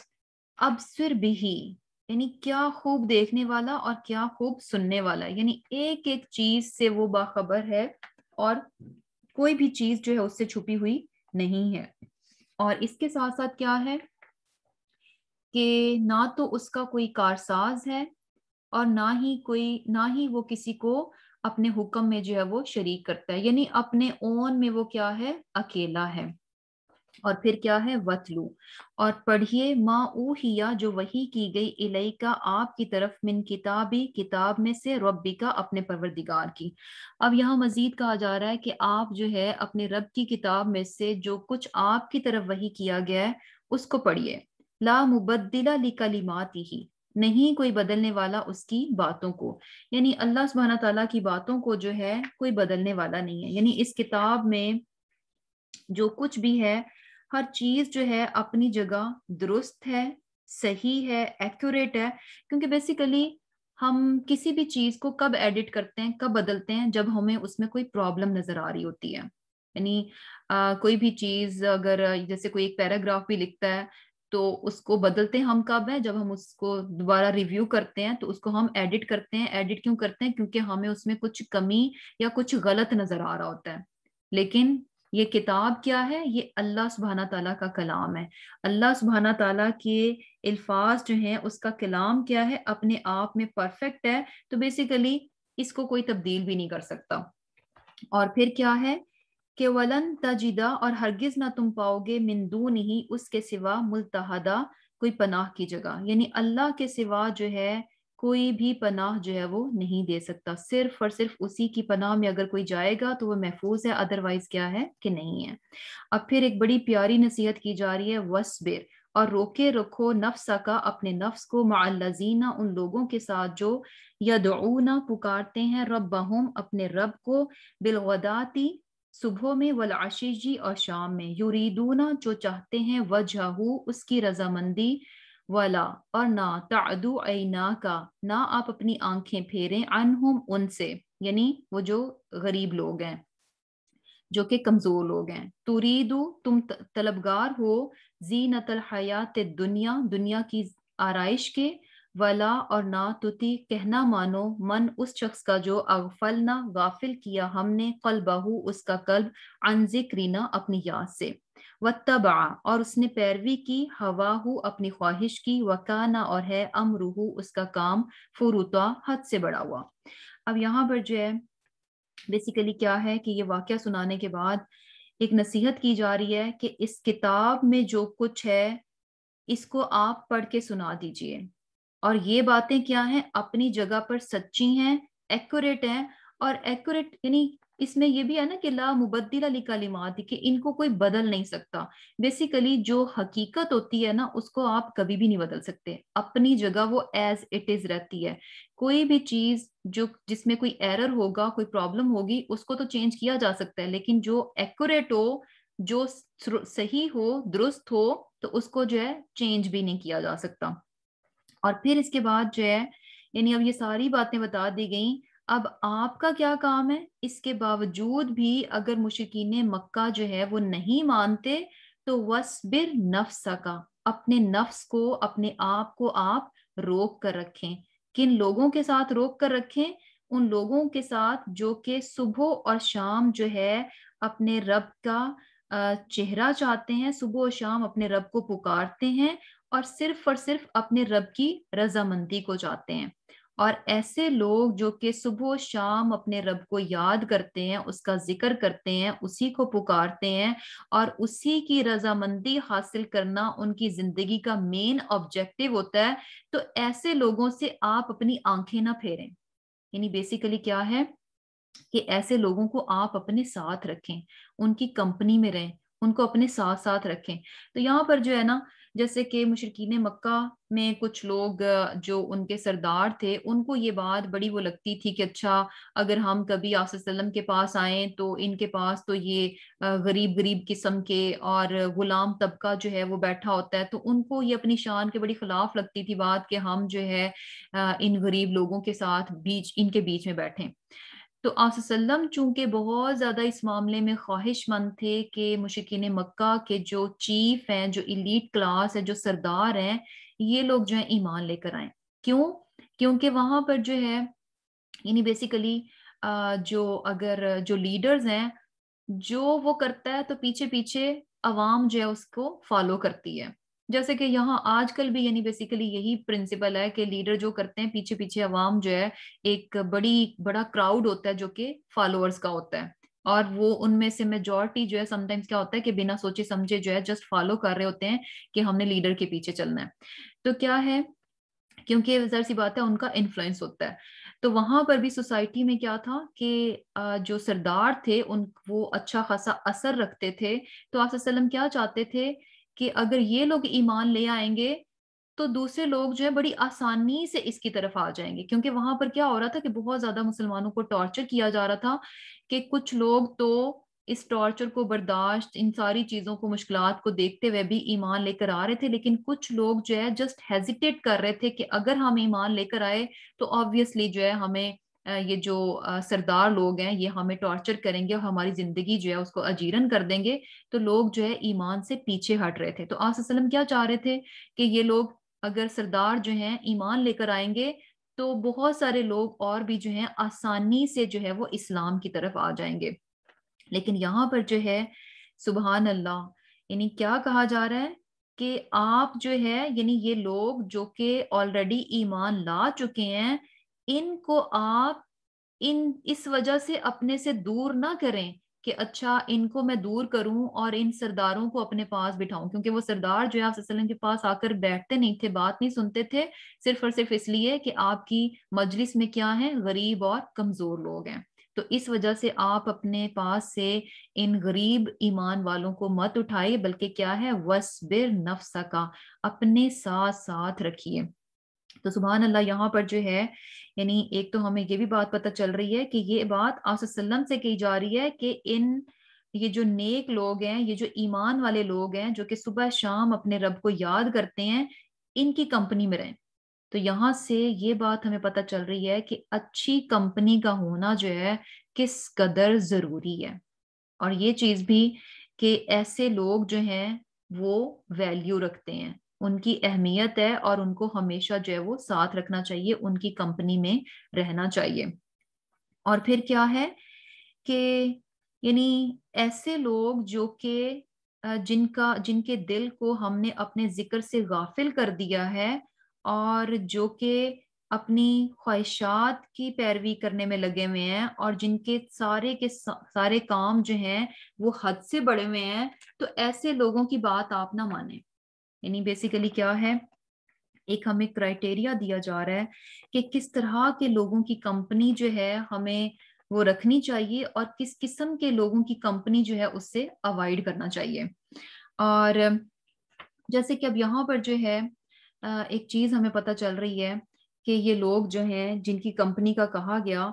ابصر بھی، یعنی کیا خوب دیکھنے والا اور کیا خوب سننے والا ہے، یعنی ایک ایک چیز سے وہ باخبر ہے، اور کوئی بھی چیز جو ہے اس سے چھپی ہوئی نہیں ہے۔ اور اس کے ساتھ ساتھ کیا ہے کہ نہ تو اس کا کوئی کارساز ہے، اور نہ ہی وہ کسی کو اپنے حکم میں جو ہے وہ شریک کرتا ہے، یعنی اپنے اون میں وہ کیا ہے؟ اکیلا ہے۔ اور پھر کیا ہے؟ وَتْلُو، اور پڑھیے، ما اوحیا، جو وحی کی گئی، الیکا، آپ کی طرف، من کتابی، کتاب میں سے، ربکا، اپنے پروردگار کی۔ اب یہاں مزید کہا جا رہا ہے کہ آپ جو ہے اپنے رب کی کتاب میں سے جو کچھ آپ کی طرف وحی کیا گیا ہے اس کو پڑھیے، لا مبدل لکلماتہ، نہیں کوئی بدلنے والا اس کی باتوں کو، یعنی اللہ سبحانہ تعالیٰ کی باتوں کو جو ہے کوئی بدلنے والا نہیں ہے، یعنی اس کتاب میں جو کچھ بھی ہے ہر چیز جو ہے اپنی جگہ درست ہے، صحیح ہے، ایکوریٹ ہے، کیونکہ بیسیکلی ہم کسی بھی چیز کو کب ایڈٹ کرتے ہیں، کب بدلتے ہیں، جب ہمیں اس میں کوئی پرابلم نظر آ رہی ہوتی ہے، یعنی کوئی بھی چیز اگر جیسے کوئی ایک پیراگراف بھی لکھتا ہے تو اس کو بدلتے ہم کب ہیں؟ جب ہم اس کو دوبارہ ریویو کرتے ہیں تو اس کو ہم ایڈٹ کرتے ہیں۔ ایڈٹ کیوں کرتے ہیں؟ کیونکہ ہمیں اس میں کچھ کمی یا کچھ غلط نظر آ رہا ہوتا ہے۔ لیکن یہ کتاب کیا ہے؟ یہ اللہ سبحانہ تعالیٰ کا کلام ہے۔ اللہ سبحانہ تعالیٰ کے الفاظ جو ہیں اس کا کلام کیا ہے؟ اپنے آپ میں پرفیکٹ ہے، تو بیسیکلی اس کو کوئی تبدیل بھی نہیں کر سکتا۔ اور پھر کیا ہے کہ ولن تجدہ، اور ہرگز نہ تم پاؤ گے، من دونہ، اس کے سوا، ملتحدہ، کوئی پناہ کی جگہ، یعنی اللہ کے سوا جو ہے کوئی بھی پناہ جو ہے وہ نہیں دے سکتا، صرف اور صرف اسی کی پناہ میں اگر کوئی جائے گا تو وہ محفوظ ہے، ادروائز کیا ہے کہ نہیں ہے۔ اب پھر ایک بڑی پیاری نصیحت کی جا رہی ہے، وَاصْبِرْ، اور روکے رکھو، نفس کا، اپنے نفس کو، مع الذین، ان لوگوں کے ساتھ جو، یدعون، پکارتے ہیں، ربہم، اپنے رب کو، بالغداتی، صبح میں، والعشی، اور شام میں، یریدون، جو چاہتے ہیں، وجہہ، اس کی رضامندی، ولا، اور نہ، تعدو عیناکا، نہ آپ اپنی آنکھیں پھیریں، عنہم، ان سے، یعنی وہ جو غریب لوگ ہیں، جو کہ کمزور لوگ ہیں، تریدو، تم طلبگار ہو، زینت الحیات الدنیا، دنیا کی آرائش کے، ولا، اور نہ، تتی، کہنا مانو، من، اس شخص کا جو، اغفلنا، غافل کیا ہم نے، قلبہ، اس کا قلب، عن ذکرنا، اپنی یاد سے، واتبع، اور اس نے پیروی کی، ہواہ، اپنی خواہش کی، وکانا، اور ہے، امرہ، اس کا کام، فروتا، حد سے بڑا ہوا۔ اب یہاں پر جو ہے بیسیکلی کیا ہے کہ یہ واقعہ سنانے کے بعد ایک نصیحت کی جا رہی ہے کہ اس کتاب میں جو کچھ ہے اس کو آپ پڑھ کے سنا دیجئے، اور یہ باتیں کیا ہیں، اپنی جگہ پر سچی ہیں، ایکوریٹ ہیں، اور ایکوریٹ یعنی اس میں یہ بھی ہے نا کہ لا مبدل لکلمات، کہ ان کو کوئی بدل نہیں سکتا۔ بیسیکلی جو حقیقت ہوتی ہے نا اس کو آپ کبھی بھی نہیں بدل سکتے، اپنی جگہ وہ ایز اٹ از رہتی ہے۔ کوئی بھی چیز جو جس میں کوئی ایرر ہوگا، کوئی پرابلم ہوگی، اس کو تو چینج کیا جا سکتا ہے، لیکن جو ایکوریٹ ہو، جو صحیح ہو، درست ہو، تو اس کو جو ہے چینج بھی نہیں کیا جا سکتا۔ اور پھر اس کے بعد جو ہے یعنی اب یہ ساری باتیں بتا دی گئیں، اب آپ کا کیا کام ہے؟ اس کے باوجود بھی اگر مشرکین مکہ جو ہے وہ نہیں مانتے تو وَاصْبِرْ نَفْسَكَ، اپنے نفس کو، اپنے آپ کو آپ روک کر رکھیں۔ کن لوگوں کے ساتھ روک کر رکھیں؟ ان لوگوں کے ساتھ جو کہ صبح اور شام جو ہے اپنے رب کا چہرہ چاہتے ہیں، صبح و شام اپنے رب کو پکارتے ہیں، اور صرف اپنے رب کی رضامندی کو چاہتے ہیں۔ اور ایسے لوگ جو کہ صبح و شام اپنے رب کو یاد کرتے ہیں، اس کا ذکر کرتے ہیں، اسی کو پکارتے ہیں، اور اسی کی رضامندی حاصل کرنا ان کی زندگی کا مین آبجیکٹو ہوتا ہے، تو ایسے لوگوں سے آپ اپنی آنکھیں نہ پھیریں۔ یعنی بیسیکلی کیا ہے کہ ایسے لوگوں کو آپ اپنے ساتھ رکھیں، ان کی کمپنی میں رہیں، ان کو اپنے ساتھ ساتھ رکھیں۔ تو یہاں پر جو ہے نا، جیسے کہ مشرکین مکہ میں کچھ لوگ جو ان کے سردار تھے، ان کو یہ بات بڑی وہ لگتی تھی کہ اچھا اگر ہم کبھی آپ صلی اللہ علیہ وسلم کے پاس آئیں تو ان کے پاس تو یہ غریب غریب قسم کے اور غلام طبقہ جو ہے وہ بیٹھا ہوتا ہے، تو ان کو یہ اپنی شان کے بڑی خلاف لگتی تھی بات کہ ہم جو ہے ان غریب لوگوں کے ساتھ ان کے بیچ میں بیٹھیں۔ تو آپ صلی اللہ علیہ وسلم چونکہ بہت زیادہ اس معاملے میں خواہش مند تھے کہ مشرکین مکہ کے جو چیف ہیں، جو ایلیٹ کلاس ہے، جو سردار ہیں، یہ لوگ جو ہیں ایمان لے کر آئیں۔ کیوں؟ کیونکہ وہاں پر جو ہے یعنی بیسیکلی جو لیڈرز ہیں، جو وہ کرتا ہے تو پیچھے پیچھے عوام جو ہے اس کو فالو کرتی ہے۔ جیسے کہ یہاں آج کل بھی یعنی بیسیکلی یہی پرنسپل ہے کہ لیڈر جو کرتے ہیں پیچھے پیچھے عوام جو ہے ایک بڑا کراؤڈ ہوتا ہے جو کہ فالوورز کا ہوتا ہے، اور وہ ان میں سے میجورٹی جو ہے سم ٹائمز کیا ہوتا ہے کہ بنا سوچے سمجھے جو ہے جسٹ فالو کر رہے ہوتے ہیں کہ ہم نے لیڈر کے پیچھے چلنا ہے۔ تو کیا ہے، کیونکہ ظاہر سی بات ہے ان کا انفلوئنس ہوتا ہے۔ تو وہاں پر بھی سوسائٹی میں کیا تھا کہ جو سردار تھے وہ اچھا خاصا اثر رکھتے تھے، تو آپ صلی اللہ علیہ وسلم کیا چاہتے تھے کہ اگر یہ لوگ ایمان لے آئیں گے تو دوسرے لوگ جو ہے بڑی آسانی سے اس کی طرف آ جائیں گے، کیونکہ وہاں پر کیا ہو رہا تھا کہ بہت زیادہ مسلمانوں کو ٹارچر کیا جا رہا تھا، کہ کچھ لوگ تو اس ٹارچر کو برداشت، ان ساری چیزوں کو، مشکلات کو دیکھتے ہوئے بھی ایمان لے کر آ رہے تھے، لیکن کچھ لوگ جو ہے جسٹ ہیزیٹیٹ کر رہے تھے کہ اگر ہم ایمان لے کر آئے تو آبویسلی جو ہے ہمیں یہ جو سردار لوگ ہیں یہ ہمیں ٹارچر کریں گے اور ہماری زندگی جو ہے اس کو اجیرن کر دیں گے، تو لوگ جو ہے ایمان سے پیچھے ہٹ رہے تھے۔ تو آپ صلی اللہ علیہ وسلم کیا چاہ رہے تھے کہ یہ لوگ اگر سردار جو ہیں ایمان لے کر آئیں گے تو بہت سارے لوگ اور بھی جو ہیں آسانی سے جو ہے وہ اسلام کی طرف آ جائیں گے۔ لیکن یہاں پر جو ہے سبحان اللہ، یعنی کیا کہا جا رہا ہے کہ آپ جو ہے یعنی یہ لوگ جو کہ آلریڈی ایمان لا چکے ہیں، ان کو آپ اس وجہ سے اپنے سے دور نہ کریں کہ اچھا ان کو میں دور کروں اور ان سرداروں کو اپنے پاس بٹھاؤں، کیونکہ وہ سردار جو ہے آپ صلی اللہ علیہ وسلم کے پاس آ کر بیٹھتے نہیں تھے، بات نہیں سنتے تھے، صرف اور صرف اس لیے کہ آپ کی مجلس میں کیا ہیں، غریب اور کمزور لوگ ہیں۔ تو اس وجہ سے آپ اپنے پاس سے ان غریب ایمان والوں کو مت اٹھائیے، بلکہ کیا ہے، وَاصْبِرْ نَفْسَكَ، اپنے ساتھ ساتھ رکھیے۔ تو سبحان اللہ، یہاں پر جو ہے یعنی ایک تو ہمیں یہ بھی بات پتہ چل رہی ہے کہ یہ بات آپ صلی اللہ علیہ وسلم سے کہی جا رہی ہے کہ یہ جو نیک لوگ ہیں، یہ جو ایمان والے لوگ ہیں جو کہ صبح شام اپنے رب کو یاد کرتے ہیں، ان کی کمپنی میں رہیں۔ تو یہاں سے یہ بات ہمیں پتہ چل رہی ہے کہ اچھی کمپنی کا ہونا جو ہے کس قدر ضروری ہے، اور یہ چیز بھی کہ ایسے لوگ جو ہیں وہ ویلیو رکھتے ہیں، ان کی اہمیت ہے، اور ان کو ہمیشہ جو ہے وہ ساتھ رکھنا چاہیے، ان کی کمپنی میں رہنا چاہیے۔ اور پھر کیا ہے کہ یعنی ایسے لوگ جو کہ جن کے دل کو ہم نے اپنے ذکر سے غافل کر دیا ہے، اور جو کہ اپنی خواہشات کی پیروی کرنے میں لگے ہوئے ہیں اور جن کے سارے کام جو ہیں وہ حد سے بڑے ہوئے ہیں، تو ایسے لوگوں کی بات آپ نہ مانیں. یعنی بیسیکلی کیا ہے، ایک ہمیں کرائٹیریا دیا جا رہا ہے کہ کس طرح کے لوگوں کی کمپنی جو ہے ہمیں وہ رکھنی چاہیے اور کس قسم کے لوگوں کی کمپنی جو ہے اس سے اوائڈ کرنا چاہیے. اور جیسے کہ اب یہاں پر جو ہے ایک چیز ہمیں پتہ چل رہی ہے کہ یہ لوگ جو ہیں جن کی کمپنی کا کہا گیا،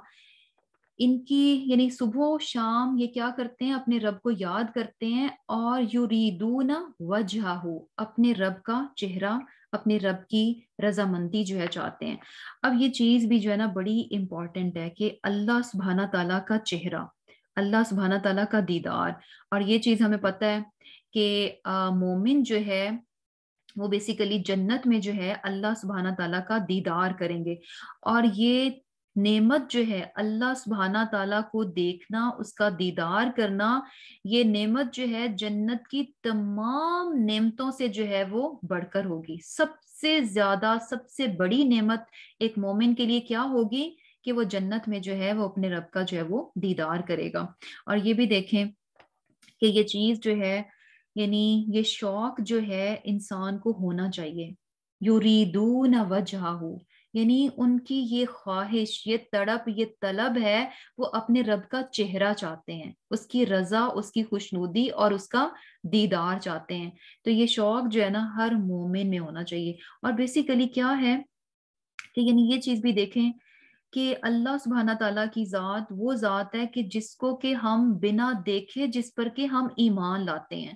ان کی یعنی صبح و شام یہ کیا کرتے ہیں، اپنے رب کو یاد کرتے ہیں اور یریدون وجہہ، اپنے رب کا چہرہ، اپنے رب کی رضامندی جو ہے چاہتے ہیں. اب یہ چیز بھی جو ہے نا بڑی امپورٹنٹ ہے کہ اللہ سبحانہ تعالیٰ کا چہرہ، اللہ سبحانہ تعالیٰ کا دیدار. اور یہ چیز ہمیں پتہ ہے کہ مومن جو ہے وہ بیسیکلی جنت میں جو ہے اللہ سبحانہ تعالیٰ کا دیدار کریں گے. اور یہ نعمت جو ہے اللہ سبحانہ تعالیٰ کو دیکھنا، اس کا دیدار کرنا، یہ نعمت جو ہے جنت کی تمام نعمتوں سے جو ہے وہ بڑھ کر ہوگی. سب سے زیادہ، سب سے بڑی نعمت ایک مومن کے لیے کیا ہوگی کہ وہ جنت میں جو ہے وہ اپنے رب کا جو ہے وہ دیدار کرے گا. اور یہ بھی دیکھیں کہ یہ چیز جو ہے، یعنی یہ شوق جو ہے انسان کو ہونا چاہیے. یریدون وجہہ، یعنی ان کی یہ خواہش، یہ تڑپ، یہ طلب ہے، وہ اپنے رب کا چہرہ چاہتے ہیں، اس کی رضا، اس کی خوشنودی اور اس کا دیدار چاہتے ہیں. تو یہ شوق جو ہے نا ہر مومن میں ہونا چاہیے. اور بیسیکلی کیا ہے کہ یعنی یہ چیز بھی دیکھیں کہ اللہ سبحانہ تعالیٰ کی ذات وہ ذات ہے کہ جس کو کہ ہم بنا دیکھے، جس پر کہ ہم ایمان لاتے ہیں،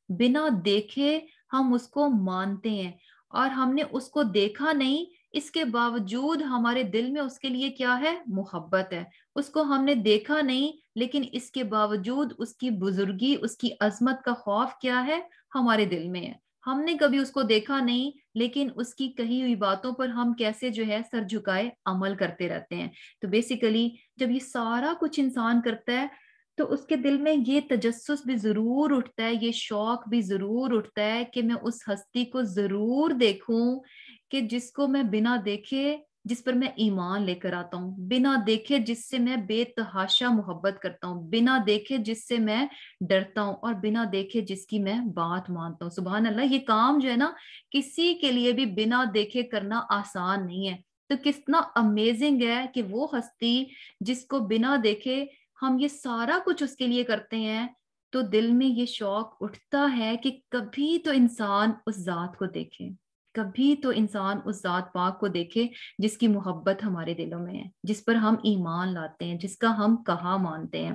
بنا دیکھے ہم اس کو مانتے ہیں. اور ہم نے اس کو دیکھا نہیں، اس کے باوجود ہمارے دل میں اس کے لیے کیا ہے، محبت ہے. اس کو ہم نے دیکھا نہیں لیکن اس کے باوجود اس کی بزرگی، اس کی عظمت کا خوف کیا ہے، ہمارے دل میں ہے. ہم نے کبھی اس کو دیکھا نہیں لیکن اس کی کہی ہوئی باتوں پر ہم کیسے جو ہے سر جھکائے عمل کرتے رہتے ہیں. تو بیسیکلی جب یہ سارا کچھ انسان کرتا ہے تو اس کے دل میں یہ تجسس بھی ضرور اٹھتا ہے، یہ شوق بھی ضرور اٹھتا ہے کہ میں اس ہستی کو ضرور دیکھوں کہ جس کو میں بنا دیکھے، جس پر میں ایمان لے کر آتا ہوں، بنا دیکھے جس سے میں بے تحاشا محبت کرتا ہوں، بنا دیکھے جس سے میں ڈرتا ہوں، اور بنا دیکھے جس کی میں بات مانتا ہوں. سبحان اللہ، یہ کام جو ہے نا کسی کے لیے بھی بنا دیکھے کرنا آسان نہیں ہے. تو کتنا امیزنگ ہے کہ وہ ہستی جس کو بنا دیکھے ہم یہ سارا کچھ اس کے لیے کرتے ہیں، تو دل میں یہ شوق اٹھتا ہے کہ کبھی تو انسان اس ذات کو دیکھے، کبھی تو انسان اس ذات پاک کو دیکھے جس کی محبت ہمارے دلوں میں ہے، جس پر ہم ایمان لاتے ہیں، جس کا ہم کہا مانتے ہیں.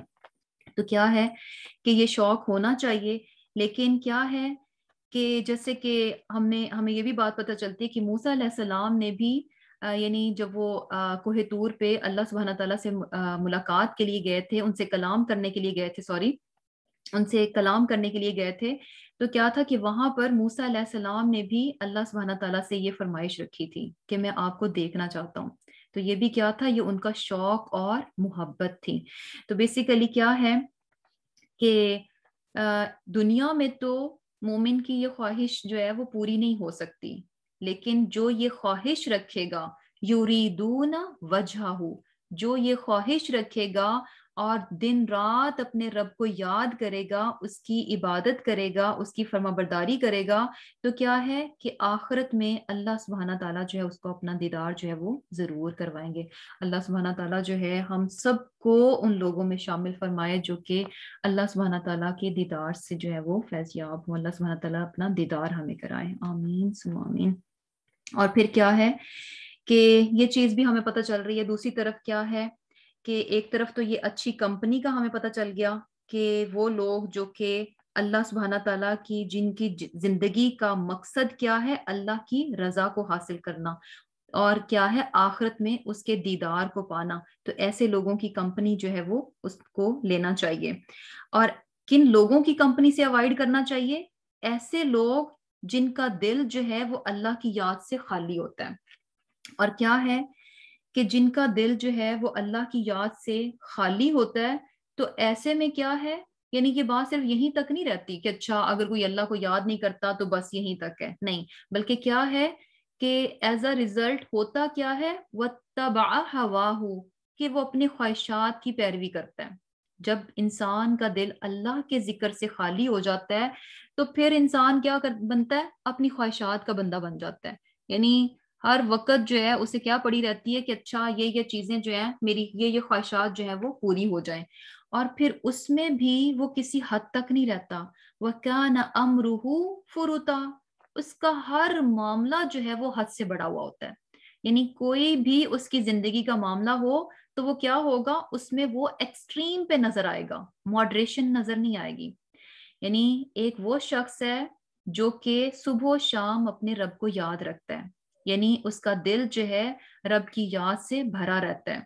تو کیا ہے کہ یہ شوق ہونا چاہیے. لیکن کیا ہے کہ جیسے کہ ہمیں یہ بھی بات پتہ چلتی ہے کہ موسیٰ علیہ السلام نے بھی یعنی جب وہ کوہ طور پہ اللہ سبحانہ تعالیٰ سے ملاقات کے لیے گئے تھے، ان سے کلام کرنے کے لیے گئے تھے، ان سے کلام کرنے کے لیے گئے تھے، تو کیا تھا کہ وہاں پر موسیٰ علیہ السلام نے بھی اللہ سبحانہ تعالیٰ سے یہ فرمائش رکھی تھی کہ میں آپ کو دیکھنا چاہتا ہوں. تو یہ بھی کیا تھا، یہ ان کا شوق اور محبت تھی. تو بیسیکلی کیا ہے کہ دنیا میں تو مومن کی یہ خواہش جو ہے وہ پوری نہیں ہو سکتی، لیکن جو یہ خواہش رکھے گا، یریدون وجہہ، جو یہ خواہش رکھے گا اور دن رات اپنے رب کو یاد کرے گا، اس کی عبادت کرے گا، اس کی فرما برداری کرے گا، تو کیا ہے کہ آخرت میں اللہ سبحانہ تعالیٰ جو ہے اس کو اپنا دیدار جو ہے وہ ضرور کروائیں گے. اللہ سبحانہ تعالیٰ جو ہے ہم سب کو ان لوگوں میں شامل فرمائے جو کہ اللہ سبحانہ تعالیٰ کے دیدار سے جو ہے وہ فیض یاب ہوں. اللہ سبحانہ تعالیٰ اپنا دیدار ہمیں کرائے، آمین ثم آمین. اور پھر کیا ہے کہ یہ چیز بھی ہمیں پتہ چل رہی ہے، دوسری طرف کیا ہے کہ ایک طرف تو یہ اچھی کمپنی کا ہمیں پتہ چل گیا کہ وہ لوگ جو کہ اللہ سبحانہ تعالیٰ کی، جن کی زندگی کا مقصد کیا ہے، اللہ کی رضا کو حاصل کرنا، اور کیا ہے آخرت میں اس کے دیدار کو پانا. تو ایسے لوگوں کی کمپنی جو ہے وہ اس کو لینا چاہیے. اور کن لوگوں کی کمپنی سے اوائڈ کرنا چاہیے؟ ایسے لوگ جن کا دل جو ہے وہ اللہ کی یاد سے خالی ہوتا ہے. اور کیا ہے کہ جن کا دل جو ہے وہ اللہ کی یاد سے خالی ہوتا ہے، تو ایسے میں کیا ہے، یعنی یہ بات صرف یہیں تک نہیں رہتی کہ اچھا اگر کوئی اللہ کو یاد نہیں کرتا تو بس یہیں تک ہے، نہیں، بلکہ کیا ہے کہ ایز اے ریزلٹ ہوتا کیا ہے، وَاتَّبَعَ هَوَاهُ، کہ وہ اپنی خواہشات کی پیروی کرتا ہے. جب انسان کا دل اللہ کے ذکر سے خالی ہو جاتا ہے تو پھر انسان کیا بنتا ہے، اپنی خواہشات کا بندہ بن جاتا ہے. یعنی ہر وقت جو ہے اسے کیا پڑی رہتی ہے کہ اچھا یہ چیزیں جو ہیں میری، یہ خواہشات جو ہیں وہ پوری ہو جائیں. اور پھر اس میں بھی وہ کسی حد تک نہیں رہتا. وَكَانَ أَمْرُهُ فُرُطًا، اس کا ہر معاملہ جو ہے وہ حد سے بڑا ہوا ہوتا ہے. یعنی کوئی بھی اس کی زندگی کا معاملہ ہو تو وہ کیا ہوگا، اس میں وہ ایکسٹریم پہ نظر آئے گا، ماڈریشن نظر نہیں آئے گی. یعنی ایک وہ شخص ہے جو کہ صبح و شام اپنے رب کو یاد رکھتا ہے، یعنی اس کا دل جو ہے رب کی یاد سے بھرا رہتا ہے.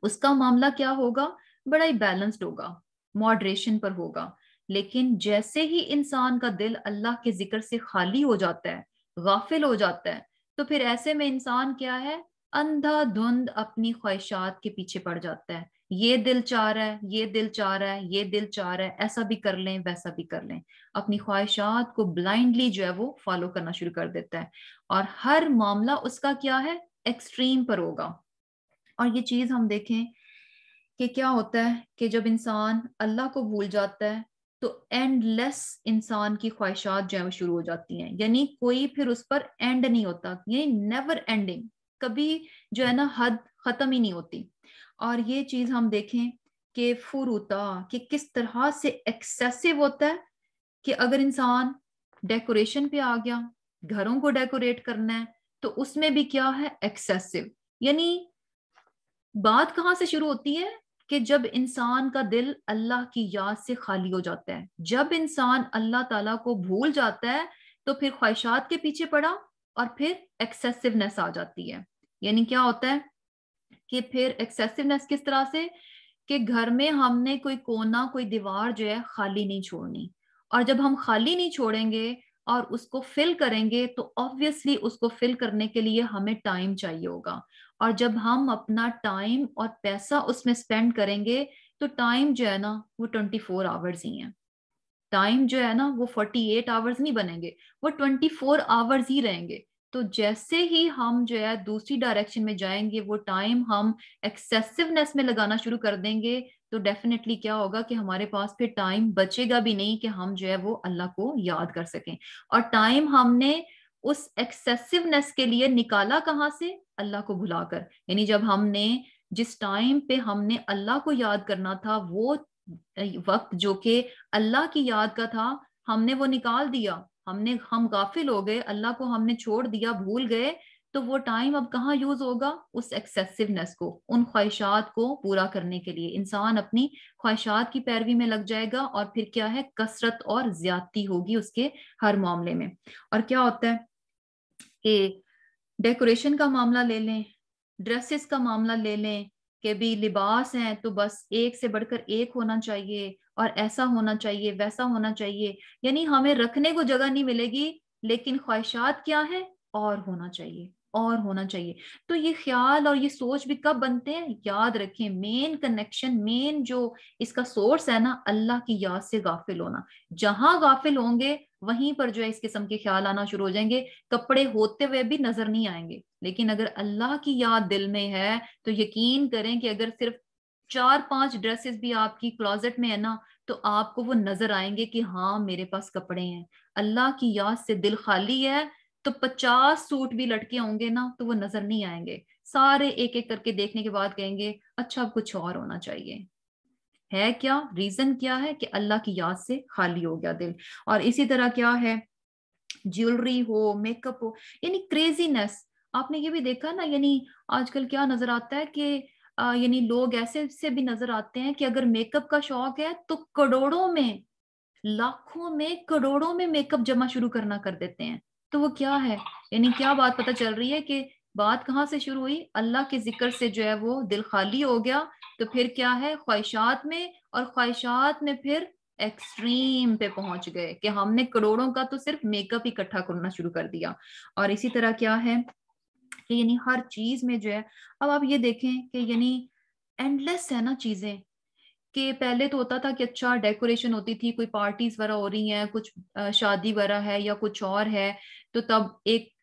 اس کا معاملہ کیا ہوگا، بڑا ہی بیلنسڈ ہوگا، ماڈریشن پر ہوگا. لیکن جیسے ہی انسان کا دل اللہ کے ذکر سے خالی ہو جاتا ہے، غافل ہو جاتا ہے، تو پھر ایسے میں انسان کیا ہے، اندھا دھند اپنی خواہشات کے پیچھے پڑ جاتا ہے. یہ دل چاہ رہا ہے، یہ دل چاہ رہا ہے، یہ دل چاہ رہا ہے، ایسا بھی کر لیں ویسا بھی کر لیں. اپنی خواہشات کو بلائنڈلی جو ہے وہ فالو کرنا شروع کر دیتا ہے. اور ہر معاملہ اس کا کیا ہے، ایکسٹریم پر ہوگا. اور یہ چیز ہم دیکھیں کہ کیا ہوتا ہے کہ جب انسان اللہ کو بھول جاتا ہے تو اینڈ لیس انسان کی خواہشات جو ہیں وہ شروع ہو جاتی ہیں. یعنی کوئی پھر اس پر اینڈ نہیں ہوتا، یعنی نیور اینڈنگ، کبھی جو ہے نا حد ختم ہی نہیں ہوتی. اور یہ چیز ہم دیکھیں کہ فروتا، کہ کس طرح سے ایکسیسو ہوتا ہے. کہ اگر انسان ڈیکوریشن پہ آ گیا، گھروں کو ڈیکوریٹ کرنا ہے، تو اس میں بھی کیا ہے، ایکسیسو. یعنی بات کہاں سے شروع ہوتی ہے کہ جب انسان کا دل اللہ کی یاد سے خالی ہو جاتا ہے. جب انسان اللہ تعالیٰ کو بھول جاتا ہے تو پھر خواہشات کے پیچھے پڑا اور پھر ایکسیسونیس آ جاتی ہے. یعنی کیا ہوتا ہے کہ پھر ایکسیسونیس کس طرح سے، کہ گھر میں ہم نے کوئی کونا، کوئی دیوار جو ہے خالی نہیں چھوڑنی. اور جب ہم خالی نہیں چھوڑیں گے اور اس کو فل کریں گے تو آبویسلی اس کو فل کرنے کے لیے ہمیں ٹائم چاہیے ہوگا. اور جب ہم اپنا ٹائم اور پیسہ اس میں سپینڈ کریں گے تو ٹائم جو ہے نا وہ 24 آورز ہی ہیں. ٹائم جو ہے نا وہ 48 آورز نہیں بنیں گے، وہ 24 آورز ہی رہیں گے. تو جیسے ہی ہم جو ہے دوسری ڈائریکشن میں جائیں گے، وہ ٹائم ہم ایکسیسونیس میں لگانا شروع کر دیں گے، تو ڈیفینیٹلی کیا ہوگا کہ ہمارے پاس پھر ٹائم بچے گا بھی نہیں کہ ہم جو ہے وہ اللہ کو یاد کر سکیں. اور ٹائم ہم نے اس ایکسیسونیس کے لیے نکالا کہاں سے، اللہ کو بھلا کر. یعنی جب ہم نے جس ٹائم پہ ہم نے اللہ کو یاد کرنا تھا، وہ وقت جو کہ اللہ کی یاد کا تھا، ہم نے وہ نکال دیا. ہم غافل ہو گئے، اللہ کو ہم نے چھوڑ دیا، بھول گئے. تو وہ ٹائم اب کہاں یوز ہوگا، اس ایکسیسونیس کو، ان خواہشات کو پورا کرنے کے لیے. انسان اپنی خواہشات کی پیروی میں لگ جائے گا اور پھر کیا ہے، کثرت اور زیادتی ہوگی اس کے ہر معاملے میں. اور کیا ہوتا ہے کہ ڈیکوریشن کا معاملہ لے لیں، ڈریسز کا معاملہ لے لیں، کہ بھی لباس ہیں تو بس ایک سے بڑھ کر ایک ہونا چاہیے، اور ایسا ہونا چاہیے، ویسا ہونا چاہیے. یعنی ہمیں رکھنے کو جگہ نہیں ملے گی، لیکن خواہشات کیا ہے، اور ہونا چاہیے، اور ہونا چاہیے. تو یہ خیال اور یہ سوچ بھی کب بنتے ہیں، یاد رکھیں مین کنیکشن، مین جو اس کا سورس ہے نا، اللہ کی یاد سے غافل ہونا. جہاں غافل ہوں گے وہیں پر جو ہے اس قسم کے خیال آنا شروع ہو جائیں گے. کپڑے ہوتے ہوئے بھی نظر نہیں آئیں گے، لیکن اگر اللہ کی یاد دل میں ہے تو یقین کریں کہ اگر صرف 4-5 ڈریسز بھی آپ کی کلوزٹ میں ہے نا، تو آپ کو وہ نظر آئیں گے کہ ہاں میرے پاس کپڑے ہیں. اللہ کی یاد سے دل خالی ہے تو 50 سوٹ بھی لٹکے ہوں گے نا تو وہ نظر نہیں آئیں گے. سارے ایک ایک کر کے دیکھنے کے بعد کہیں گے اچھا اب کچھ اور ہونا چاہیے. ہے کیا ریزن، کیا ہے کہ اللہ کی یاد سے خالی ہو گیا دل. اور اسی طرح کیا ہے، جیولری ہو، میک اپ ہو، یعنی کریزینس. آپ نے یہ بھی دیکھا نا، یعنی آج کل کیا نظر آتا ہے کہ یعنی لوگ ایسے سے بھی نظر آتے ہیں کہ اگر میک اپ کا شوق ہے تو کروڑوں میں، لاکھوں میں، کروڑوں میں میک اپ جمع شروع کرنا کر دیتے ہیں. تو وہ کیا ہے، یعنی کیا بات پتہ چل رہی ہے کہ بات کہاں سے شروع ہوئی، اللہ کے ذکر سے جو ہے وہ دل خالی ہو گیا. تو پھر کیا ہے، خواہشات میں، اور خواہشات میں پھر ایکسٹریم پہ پہنچ گئے کہ ہم نے کروڑوں کا تو صرف میک اپ اکٹھا کرنا شروع کر دیا. اور اسی طرح کیا ہے کہ یعنی ہر چیز میں جو ہے، اب آپ یہ دیکھیں کہ یعنی اینڈ لیس ہے نا چیزیں. کہ پہلے تو ہوتا تھا کہ اچھا ڈیکوریشن ہوتی تھی، کوئی پارٹیز وغیرہ ہو رہی ہیں، کچھ شادی وغیرہ ہے یا کچھ اور ہے، تو تب ایک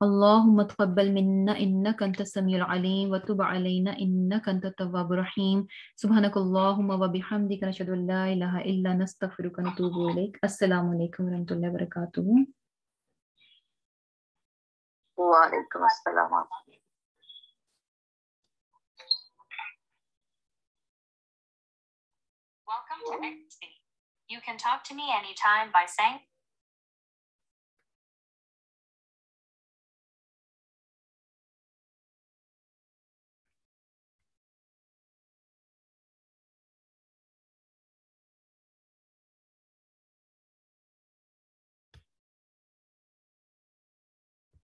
اللهم تقبل منا إنك أنت السميع العليم وتب علينا إنك أنت التواب الرحيم. سبحانك اللهم وبحمدك نشهد أن لا إله إلا نستغفرك ونتوب إليك. السلام عليكم ورحمة الله وبركاته. وعليكم السلام. Welcome to Mixed. You can talk to me anytime by saying